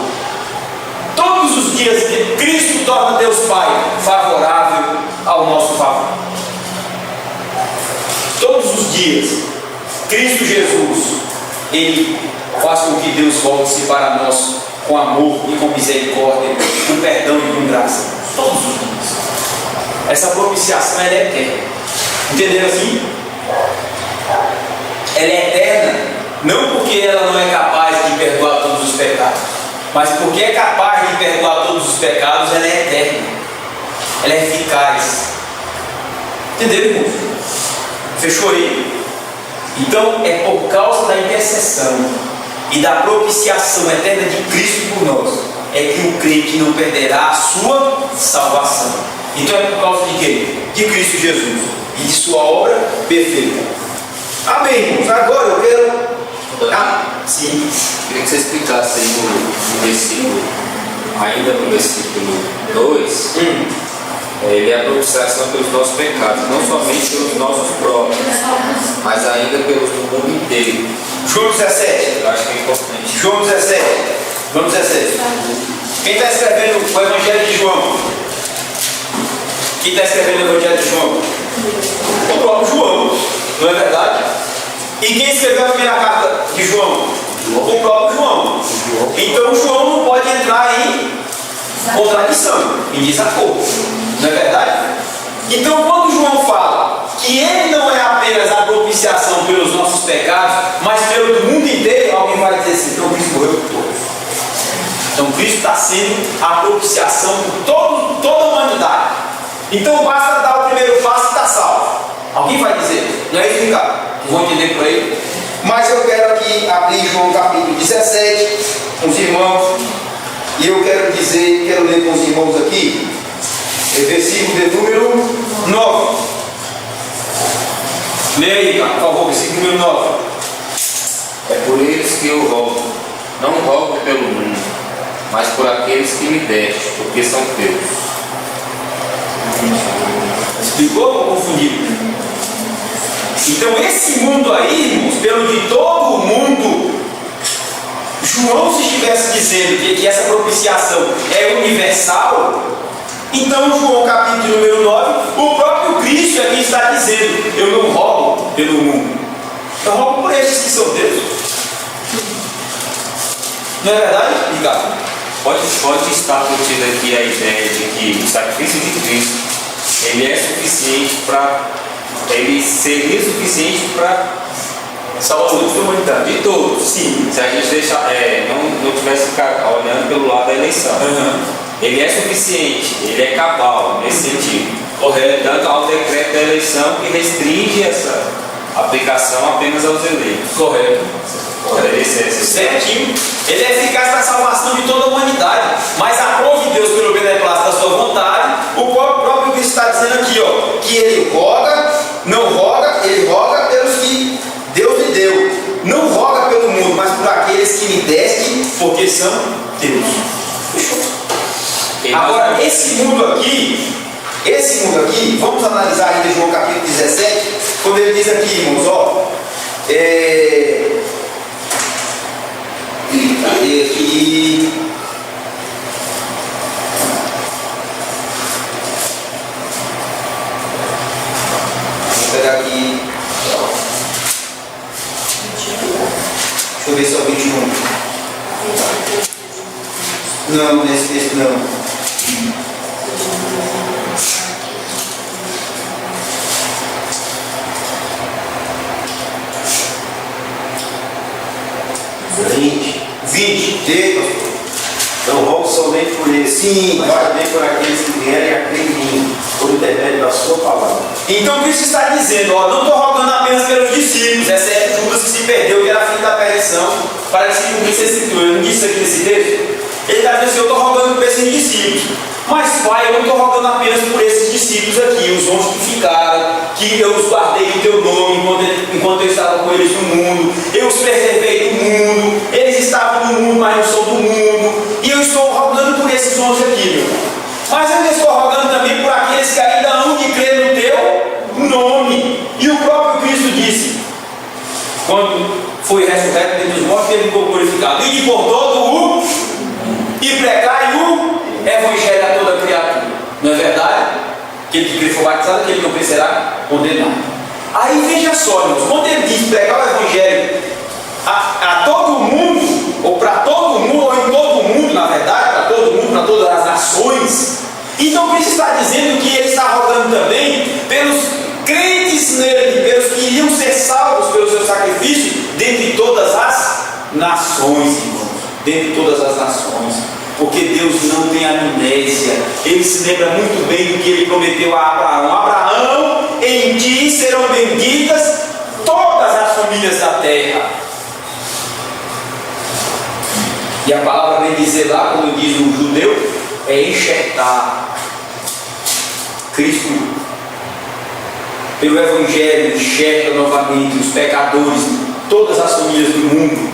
Todos os dias que Cristo torna Deus Pai favorável ao nosso favor. Todos os dias, Cristo Jesus, ele faz com que Deus volte-se para nós com amor e com misericórdia, com perdão e com graça. Todos os dias. Essa propiciação ela é eterna. Entenderam assim? Ela é eterna, não porque ela não é capaz de perdoar todos os pecados, mas porque é capaz de perdoar todos os pecados, ela é eterna. Ela é eficaz. Entenderam, irmãos? Fechou aí? Então é por causa da intercessão e da propiciação eterna de Cristo por nós, é que o crente não perderá a sua salvação. Então é por causa de quê? De Cristo Jesus e de sua obra perfeita. Amém, irmãos? Agora eu quero... sim. Queria que você explicasse aí no versículo, ainda no versículo 2, ele é a propiciação pelos nossos pecados, não somente pelos nossos próprios, mas ainda pelos do mundo inteiro. João 17. Eu acho que é importante. João 17. João 17. Quem está escrevendo o Evangelho de João? Quem está escrevendo o Evangelho de João? O próprio João, não é verdade? E quem escreveu a primeira carta de João? O próprio João. Então João não pode entrar em Contradição, em desacordo. Não é verdade? Então, quando João fala que ele não é apenas a propiciação pelos nossos pecados, mas pelo do mundo inteiro, alguém vai dizer assim: então Cristo morreu por todos. Então Cristo está sendo a propiciação por toda a humanidade. Então basta dar o primeiro passo e está salvo. Alguém vai dizer? Não é isso, Ricardo? Vão entender por aí? Mas eu quero aqui abrir João capítulo 17 com os irmãos. E eu quero ler com os irmãos aqui, versículo de número 9. Leia aí, cara, por favor, versículo número 9. É por eles que eu rogo, não rogo pelo mundo, mas por aqueles que me deste, porque são teus. Explicou ou confundiu? Então esse mundo aí, irmãos, pelo de todo o mundo, João, se estivesse dizendo que essa propiciação é universal, então João capítulo número 9, o próprio Cristo é quem está dizendo: eu não rogo pelo mundo, eu rogo por estes que são Deus. Não é verdade, Ricardo? Pode estar curtida aqui a ideia de que o sacrifício de Cristo, ele é suficiente para, ele seria suficiente para salvar toda a humanidade. de todos. Sim. Se a gente deixar, não tivesse ficar olhando pelo lado da eleição. Ele é suficiente, ele é cabal nesse sentido. Correto. Tanto ao decreto da eleição que restringe essa aplicação apenas aos eleitos. Correto. Certinho. Ele é eficaz para a salvação de toda a humanidade, mas aprove Deus pelo beneplácito da sua vontade. O próprio Cristo está dizendo aqui, ó, que ele roga, não roga, ele roga pelos que Deus lhe deu, não roga pelo mundo, mas por aqueles que me deste, porque são teus. Fechou? Agora, esse mundo aqui, vamos analisar ainda João capítulo 17, quando ele diz aqui, irmãos, ó, cadê aqui? Vou pegar aqui. Deixa eu ver se é o 21. Não, nesse texto não. Não rogo somente por eles, sim, mas também por aqueles que vierem a crer em mim, por intermédio da sua palavra. Então Cristo está dizendo, ó, não estou rogando apenas pelos discípulos, exceto Judas que se perdeu, que era filho da perdição, para que se cumprisse a escritura. Eu não disse aqui nesse texto? Ele está dizendo assim: eu estou rogando por esses discípulos. Mas, Pai, eu não estou rogando apenas por esses discípulos aqui, os 11 que ficaram, que eu os guardei em teu nome enquanto eu estava com eles no mundo, eu os preservei do mundo, eles estavam no mundo, mas não são do mundo, e eu estou rogando por esses 11 aqui, meu irmão. Mas eu estou rogando também por aqueles que ainda hão de crer no teu nome. E o próprio Cristo disse, quando foi ressurreto dentre os mortos, ele ficou glorificado: e por todo o e pregai o evangelho a toda criatura. Não é verdade? Aquele que crê for batizado, aquele que não crê será condenado. Aí veja só, irmãos, quando ele diz pregar o evangelho a todo mundo, ou para todo mundo, ou em todo mundo, na verdade, para todo mundo, para todas as nações, então Cristo está dizendo que ele está rogando também pelos crentes nele, pelos que iriam ser salvos pelo seu sacrifício, dentre todas as nações, irmãos, dentre todas as nações. Porque Deus não tem amnésia. Ele se lembra muito bem do que ele prometeu a Abraão: Abraão, em ti serão benditas todas as famílias da terra. E a palavra vem dizer lá, quando diz o judeu, é enxertar. Cristo, pelo evangelho, enxerta novamente os pecadores, todas as famílias do mundo,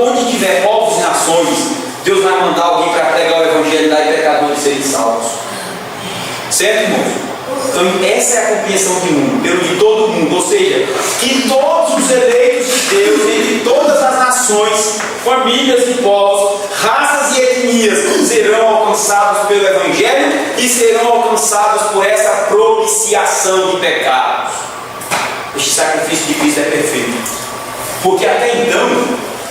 onde tiver povos e nações. Deus vai mandar alguém para pregar o evangelho lá e pecadores serem salvos. Certo, irmãos? Então essa é a compreensão de mundo, pelo de todo mundo, ou seja, que todos os eleitos de Deus, entre todas as nações, famílias e povos, raças e etnias, serão alcançados pelo evangelho e serão alcançados por essa propiciação de pecados. Este sacrifício de Cristo é perfeito, porque até então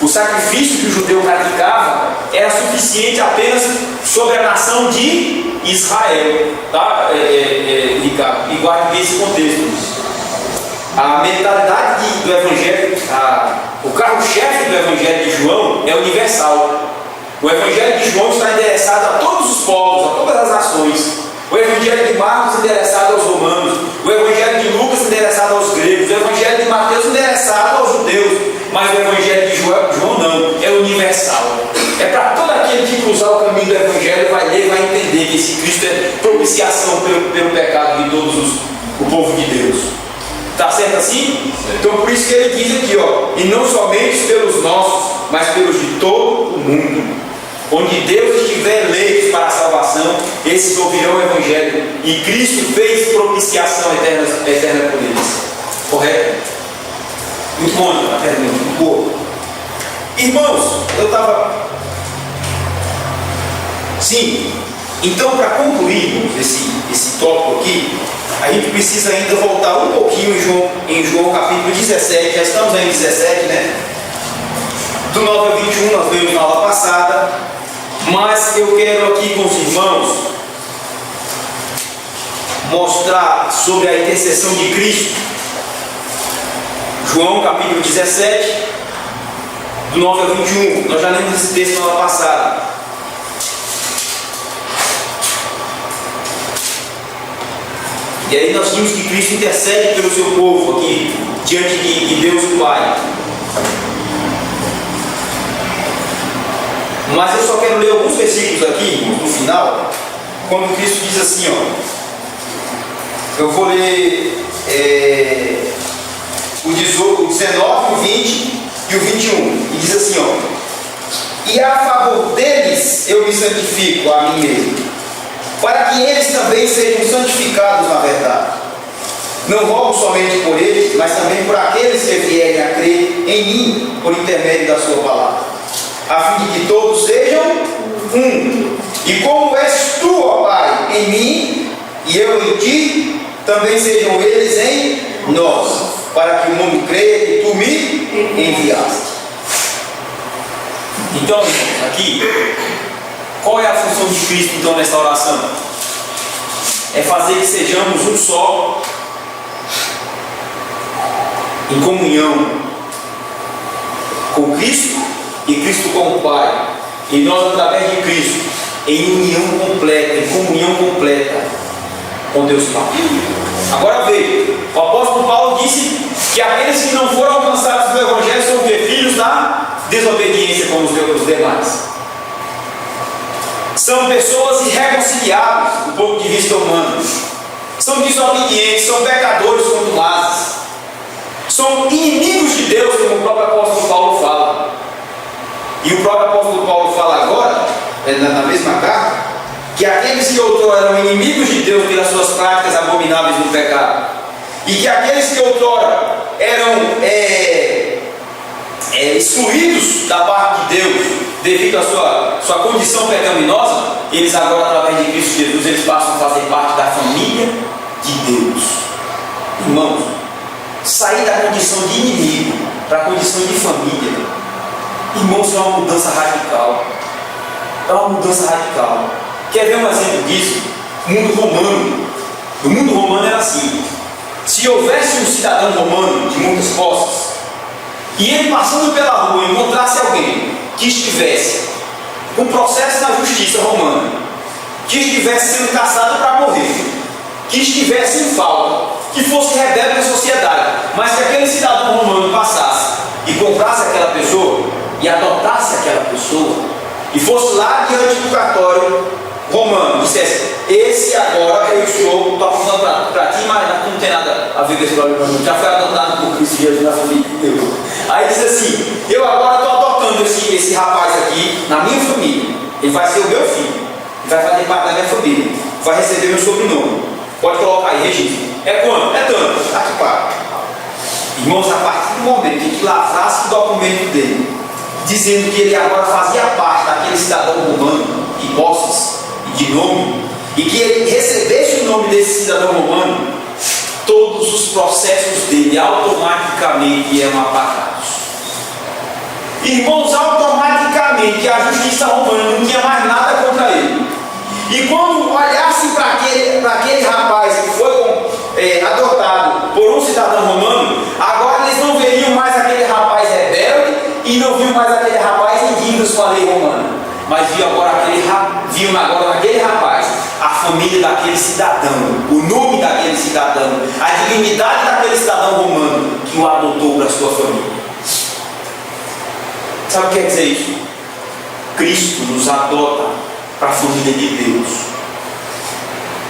O sacrifício que o judeu praticava era suficiente apenas sobre a nação de Israel. Tá, Ricardo? E guarde bem esse contexto. A mentalidade do Evangelho, o carro-chefe do Evangelho de João é universal. O Evangelho de João está endereçado a todos os povos, a todas as nações. O Evangelho de Marcos endereçado aos romanos. O Evangelho de Lucas endereçado aos gregos. O Evangelho de Mateus endereçado aos judeus. Mas o Evangelho de João não, é universal. É para todo aquele que cruzar o caminho do Evangelho, vai ler, vai entender que esse Cristo é propiciação pelo pecado de todos o povo de Deus. Está certo assim? Então por isso que ele diz aqui, ó, e não somente pelos nossos, mas pelos de todo o mundo. Onde Deus estiver eleitos para a salvação, esses ouvirão o Evangelho. E Cristo fez propiciação eterna por eles. Correto? Muito bom, a pergunta, muito boa. Irmãos, eu estava... Sim, então para concluirmos esse tópico aqui, a gente precisa ainda voltar um pouquinho em João capítulo 17, já estamos aí em 17, né? Do 9 a 21 nós vimos na aula passada, mas eu quero aqui com os irmãos mostrar sobre a intercessão de Cristo. João capítulo 17, do 9 a 21, nós já lemos esse texto na aula passada. E aí nós vimos que Cristo intercede pelo seu povo aqui, diante de Deus o Pai. Mas eu só quero ler alguns versículos aqui, no final, quando Cristo diz assim, ó. Eu vou ler o 19, o 20 e o 21. E diz assim, ó. E a favor deles eu me santifico a mim mesmo, para que eles também sejam santificados na verdade. Não rogo somente por eles, mas também por aqueles que vierem a crer em mim por intermédio da sua palavra, a fim de que todos sejam um. E como és tu, ó Pai, em mim e eu em ti, também sejam eles em nós, para que o mundo creia que tu me enviaste. Então, aqui, qual é a função de Cristo então nessa oração? É fazer que sejamos um só, em comunhão com Cristo e Cristo com o Pai, e nós através de Cristo em união completa, em comunhão completa com Deus Pai. Agora veja, o apóstolo Paulo disse que aqueles que não foram alcançados pelo Evangelho são filhos da desobediência como os demais. São pessoas irreconciliáveis do ponto de vista humano. São desobedientes, são pecadores contumazes. São inimigos de Deus, como o próprio apóstolo Paulo fala. E o próprio apóstolo Paulo fala agora, na mesma carta, que aqueles que outrora eram inimigos de Deus pelas suas práticas abomináveis no pecado, e que aqueles que outrora eram excluídos da parte de Deus devido à sua condição pecaminosa, eles agora, através de Cristo Jesus, eles passam a fazer parte da família de Deus. Irmãos, sair da condição de inimigo para a condição de família, irmãos, é uma mudança radical. É uma mudança radical. Quer ver um exemplo disso? O mundo romano. No mundo romano era assim: se houvesse um cidadão romano de muitas posses, e ele passando pela rua encontrasse alguém que estivesse com processo na justiça romana, que estivesse sendo caçado para morrer, que estivesse em falta, que fosse rebelde na sociedade, mas que aquele cidadão romano passasse e comprasse aquela pessoa e adotasse aquela pessoa e fosse lá diante do cartório romano, dissesse: esse agora eu estou falando para ti, mas não tem nada a ver com esse problema, já foi adotado por Cristo Jesus na família de Deus. Aí diz assim: eu agora estou adotando esse rapaz aqui na minha família, ele vai ser o meu filho, ele vai fazer parte da minha família, vai receber meu sobrenome, pode colocar aí, registro. É quanto? É tanto, aqui para. Irmãos, a partir do momento em que lavrasse o documento dele, dizendo que ele agora fazia parte daquele cidadão romano de posses e de nome, e que ele recebesse o nome desse cidadão romano, todos os processos dele automaticamente eram apagados. irmãos, automaticamente a justiça romana não tinha mais nada contra ele. E quando olhassem para aquele rapaz que foi adotado por um cidadão romano, agora eles não veriam mais aquele rapaz rebelde e não viam mais aquele rapaz em dívidas com a lei romana, mas viam agora naquele rapaz a família daquele cidadão, o nome daquele cidadão, a dignidade daquele cidadão romano que o adotou para a sua família. Sabe o que quer dizer isso? Cristo nos adota para a família de Deus.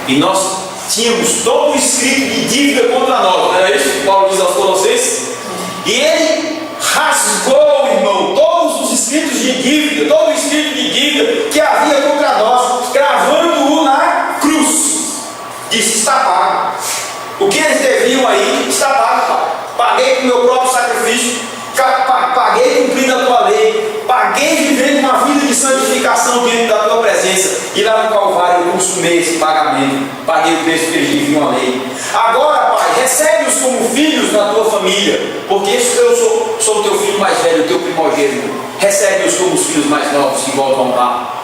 E nós tínhamos todo o escrito de dívida contra nós, não era isso que Paulo diz aos Colossenses? E ele rasgou, irmão, todos os escritos de dívida, todo o escrito de dívida que havia contra nós, cravando-o na cruz. Disse: está pago. O que eles deviam aí está pago, Pai. Paguei com o meu próprio sacrifício, paguei cumprindo a tua lei, paguei vivendo uma vida de santificação diante da tua presença, e lá no Calvário eu consumei esse pagamento, paguei o preço que eles deviam a lei. Agora, Pai, recebe-os como filhos na tua família, porque eu sou o teu filho mais velho, o teu primogênito. Recebe-os como os filhos mais novos que voltam lá.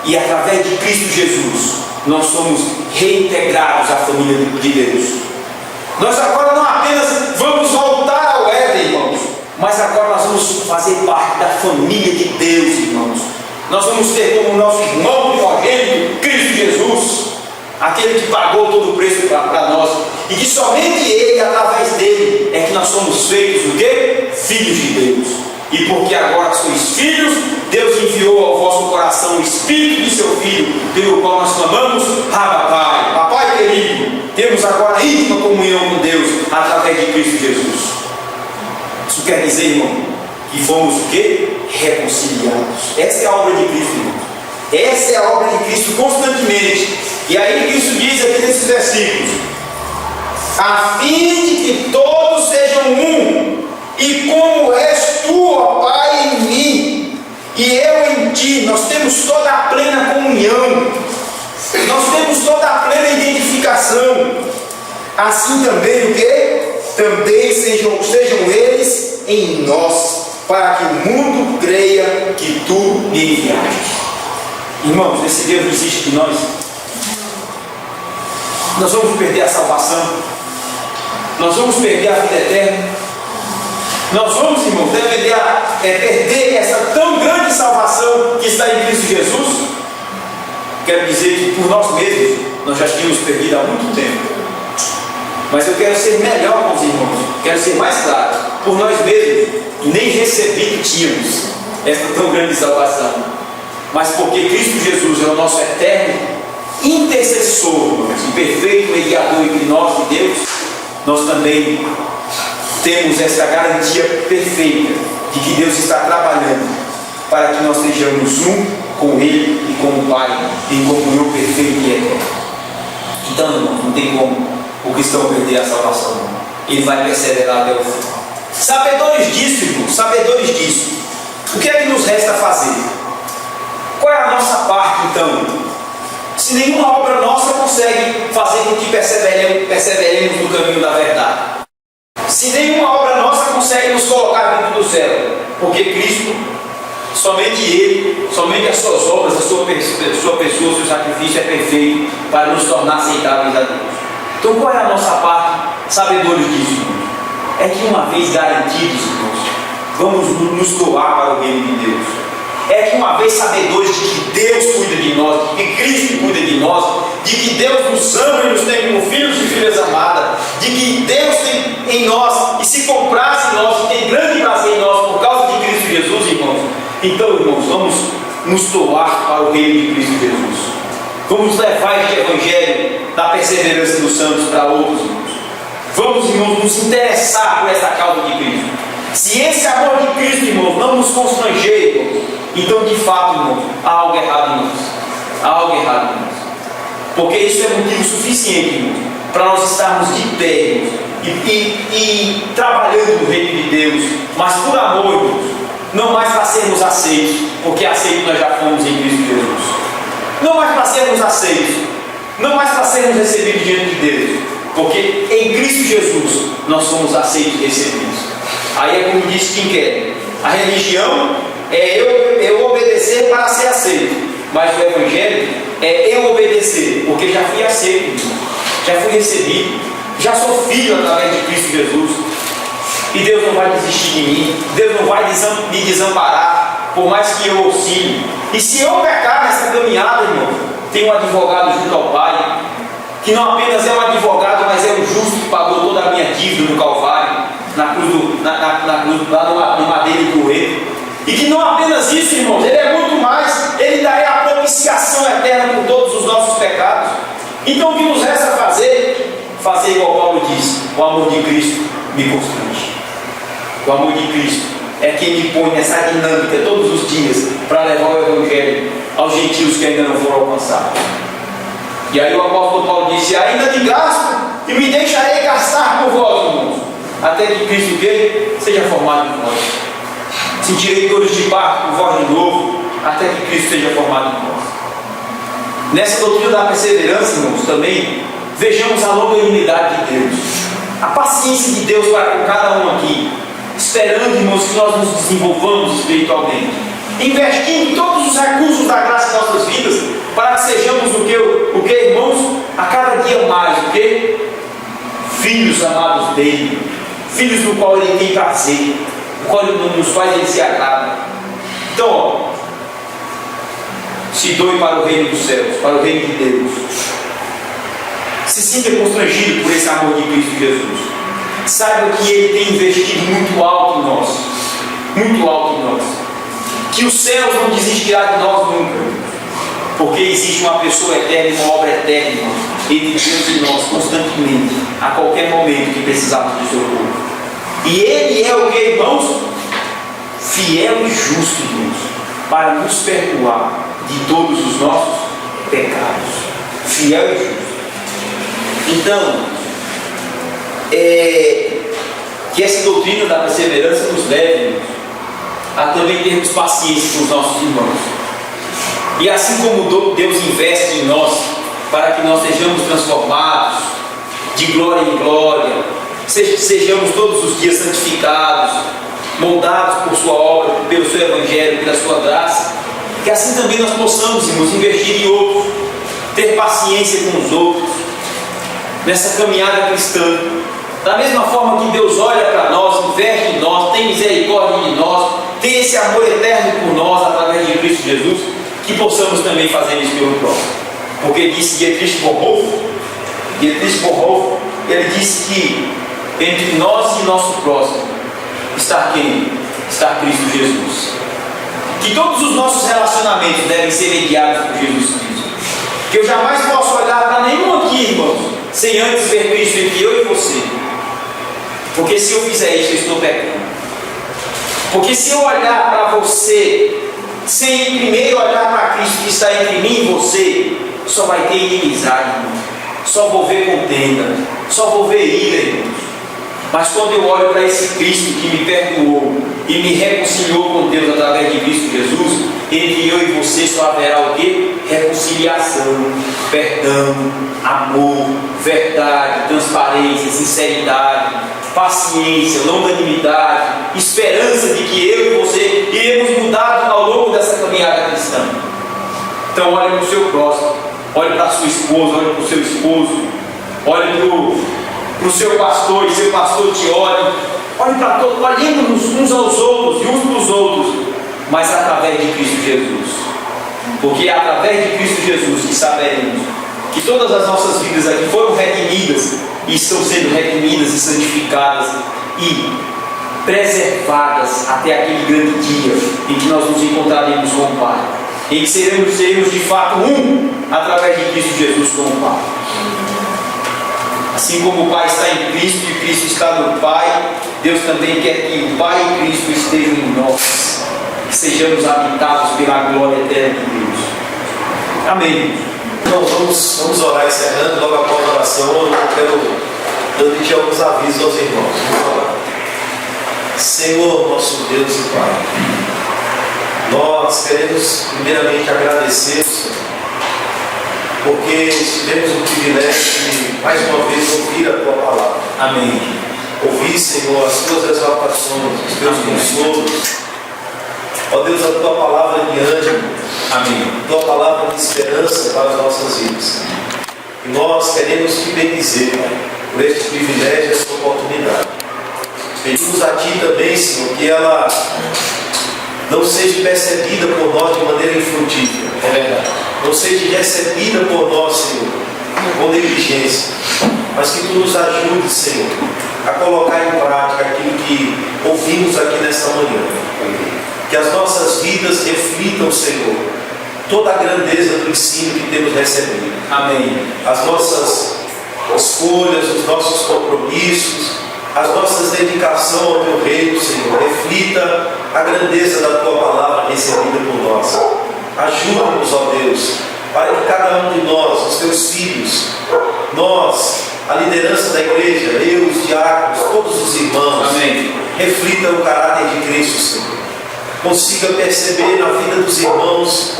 E através de Cristo Jesus, nós somos reintegrados à família de Deus. Nós agora não apenas vamos voltar ao Éden, irmãos, mas agora nós vamos fazer parte da família de Deus, irmãos. Nós vamos ter como nosso irmão primogênito Cristo Jesus, aquele que pagou todo o preço para nós, e que somente Ele, através dele, é que nós somos feitos o quê? Filhos de Deus. E porque agora sois filhos, Deus enviou ao vosso coração o Espírito de seu Filho, pelo qual nós clamamos: Abba, Pai. Papai querido, temos agora íntima comunhão com Deus através de Cristo Jesus. Isso quer dizer, irmão, que fomos o quê? Reconciliados. Essa é a obra de Cristo, irmão. Essa é a obra de Cristo constantemente. E aí Cristo diz aqui nesses versículos: a fim de que todos sejam um, e como és tu, ó Pai, em mim, e eu em ti, nós temos toda a plena comunhão, nós temos toda a plena identificação. Assim também o quê? Também sejam eles em nós, para que o mundo creia que tu me enviaste. Irmãos, esse Deus não existe de nós. Nós vamos perder a salvação, nós vamos perder a vida eterna, nós vamos, irmãos, perder essa tão grande salvação que está em Cristo Jesus. Quero dizer que por nós mesmos nós já tínhamos perdido há muito tempo. Mas eu quero ser melhor com os irmãos, quero ser mais claro. Por nós mesmos nem recebido tínhamos esta tão grande salvação, mas porque Cristo Jesus é o nosso eterno intercessor, irmãos, e perfeito mediador entre nós e Deus, nós também temos essa garantia perfeita de que Deus está trabalhando para que nós sejamos um com Ele e com o Pai, em comunhão perfeita e eterna. Então, irmão, não tem como o cristão perder a salvação. Ele vai perseverar até o fim. Sabedores disso, irmão, sabedores disso, o que é que nos resta fazer? Qual é a nossa parte, então? Se nenhuma obra nossa consegue fazer com que perseveremos no caminho da verdade, se nenhuma obra nossa consegue nos colocar dentro do céu, porque Cristo, somente Ele, somente as suas obras, a sua pessoa, o seu sacrifício é perfeito para nos tornar aceitáveis a Deus. Então qual é a nossa parte, sabedores disso, irmãos? É que uma vez garantidos, irmãos, vamos nos doar para o reino de Deus. É que uma vez sabedores de que Deus cuida de nós, de que Cristo cuida de nós, de que Deus nos ama e nos tem como filhos e filhas amadas, de que Deus tem em nós e se comprasse em nós e tem grande prazer em nós por causa de Cristo Jesus, irmãos. Então, irmãos, vamos nos doar para o reino de Cristo Jesus. Vamos levar este evangelho da perseverança dos santos para outros, irmãos. Vamos, irmãos, nos interessar por essa causa de Cristo. Se esse amor de Cristo, irmãos, não nos constranger, irmãos, então, de fato, irmãos, há algo errado em nós. Há algo errado em nós. Porque isso é motivo suficiente, irmãos, para nós estarmos de pé, irmãos, e trabalhando no reino de Deus, mas por amor, irmãos, não mais para sermos aceitos, porque aceitos nós já fomos em Cristo Jesus. Não mais para sermos aceitos, não mais para sermos recebidos diante de Deus, porque em Cristo Jesus nós somos aceitos e recebidos. Aí é como disse Tim Keller: A religião é eu obedecer para ser aceito, mas o Evangelho é eu obedecer, porque já fui aceito, já fui recebido, já sou filho através de Cristo Jesus. E Deus não vai desistir de mim, Deus não vai me desamparar, por mais que eu oscile. E se eu pecar nessa caminhada, irmão, tem um advogado junto ao Pai, que não apenas é um advogado, mas é o justo que pagou toda a minha dívida no Calvário, na cruz, lá no madeiro do Coelho. E que não apenas isso, irmãos, Ele é muito mais, Ele ainda é a propiciação eterna por todos os nossos pecados. Então o que nos resta fazer? Fazer igual Paulo diz: o amor de Cristo me constrange. O amor de Cristo é quem me põe nessa dinâmica todos os dias para levar o Evangelho aos gentios que ainda não foram alcançados. E aí o apóstolo Paulo disse: ainda me gasto e me deixarei gastar por vós, irmãos, até que Cristo dele seja formado em vós. Sentirei dores de parto por vós de novo, até que Cristo seja formado em vós. Nessa doutrina da perseverança, irmãos, também vejamos a longanimidade de Deus, a paciência de Deus para com cada um aqui, esperando, irmãos, que nós nos desenvolvamos espiritualmente, investindo todos os recursos da graça em nossas vidas, para que sejamos o que, irmãos, a cada dia mais, o que? Filhos amados dele, filhos no qual ele tem prazer, nos quais ele se agrada. Então, ó, se doe para o reino dos céus, para o reino de Deus. Se sinta constrangido por esse amor de Cristo Jesus. Saiba que Ele tem investido muito alto em nós, muito alto em nós. Que os céus não desistirá de nós nunca, porque existe uma pessoa eterna e uma obra eterna entre Deus e nós, constantemente, a qualquer momento que precisarmos do socorro. E Ele é o que, irmãos? Fiel e justo, Deus, para nos perdoar de todos os nossos pecados. Fiel e justo. Então, que essa doutrina da perseverança nos leve a também termos paciência com os nossos irmãos. E assim como Deus investe em nós para que nós sejamos transformados de glória em glória, sejamos todos os dias santificados, moldados por sua obra, pelo seu Evangelho, pela sua graça, que assim também nós possamos, irmãos, investir em outros, ter paciência com os outros, nessa caminhada cristã. Da mesma forma que Deus olha para nós, investe em nós, tem misericórdia de nós, tem esse amor eterno por nós através de Cristo Jesus, que possamos também fazer isso pelo próximo. Porque disse Dietrich Bonhoeffer, ele disse que entre nós e nosso próximo está quem? Está Cristo Jesus. Que todos os nossos relacionamentos devem ser mediados por Jesus Cristo. Que eu jamais posso olhar para nenhum aqui, irmãos, sem antes ver Cristo entre eu e você. Porque se eu fizer isso, eu estou pecando. Porque se eu olhar para você, sem primeiro olhar para Cristo que está entre mim e você, só vai ter inimizade, irmãos. Só vou ver contenda, só vou ver ira, irmãos. Mas quando eu olho para esse Cristo que me perdoou e me reconciliou com Deus através de Cristo Jesus, entre eu e você só haverá o quê? Reconciliação, perdão, amor, verdade, transparência, sinceridade, paciência, longanimidade, esperança de que eu e você iremos mudar ao longo dessa caminhada cristã. Então olhe para o seu próximo, olhe para a sua esposa, olhe para o seu esposo, olhe para o seu pastor e seu pastor te olhe. Olhe para todos, olhemos uns aos outros e uns para os outros, mas através de Cristo Jesus. Porque é através de Cristo Jesus que saberemos que todas as nossas vidas aqui foram redimidas e estão sendo redimidas e santificadas e preservadas até aquele grande dia em que nós nos encontraremos com o Pai, em que seremos de fato um através de Cristo Jesus com o Pai. Assim como o Pai está em Cristo e Cristo está no Pai, Deus também quer que o Pai e Cristo estejam em nós, que sejamos habitados pela glória eterna de Deus. Amém. Então vamos orar encerrando. Logo após a oração eu quero transmitir alguns avisos aos irmãos. Vamos orar. Senhor, nosso Deus e Pai, nós queremos primeiramente agradecer, Senhor, porque tivemos o privilégio de mais uma vez ouvir a Tua Palavra. Amém. Ouvir, Senhor, as Tuas exaltações, os Teus consolos, Ó Deus, a tua palavra de ânimo, Amém. tua palavra de esperança para as nossas vidas. E nós queremos te bendizer, Pai, por este privilégio, esta oportunidade. Pedimos a Ti também, Senhor, que ela não seja percebida por nós de maneira infrutífera. É verdade. Não seja recebida por nós, Senhor, com negligência. Mas que Tu nos ajudes, Senhor, a colocar em prática aquilo que ouvimos aqui nesta manhã. Que as nossas vidas reflitam, Senhor, toda a grandeza do ensino que temos recebido. Amém. As nossas escolhas, os nossos compromissos, as nossas dedicações ao Teu reino, Senhor, reflita a grandeza da Tua palavra recebida por nós. Ajuda-nos, ó Deus, para que cada um de nós, os Teus filhos, nós, a liderança da igreja, eu, os diáconos, todos os irmãos, Amém. reflita o caráter de Cristo, Senhor. Consiga perceber na vida dos irmãos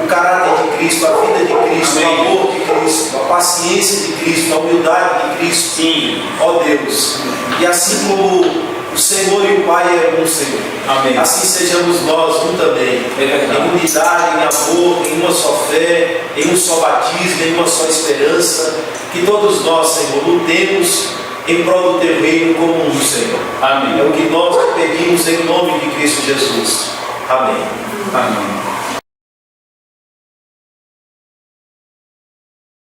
o caráter de Cristo, a vida de Cristo, Amém. o amor de Cristo, a paciência de Cristo, a humildade de Cristo. Sim. Ó Deus, e assim como o Senhor e o Pai é um, Senhor, Amém. assim sejamos nós um também, É verdade. em unidade, em amor, em uma só fé, em um só batismo, em uma só esperança, que todos nós, Senhor, lutemos em prol do Teu reino como um, Senhor. Amém. É o que nós pedimos em nome de Cristo Jesus. Amém. Amém.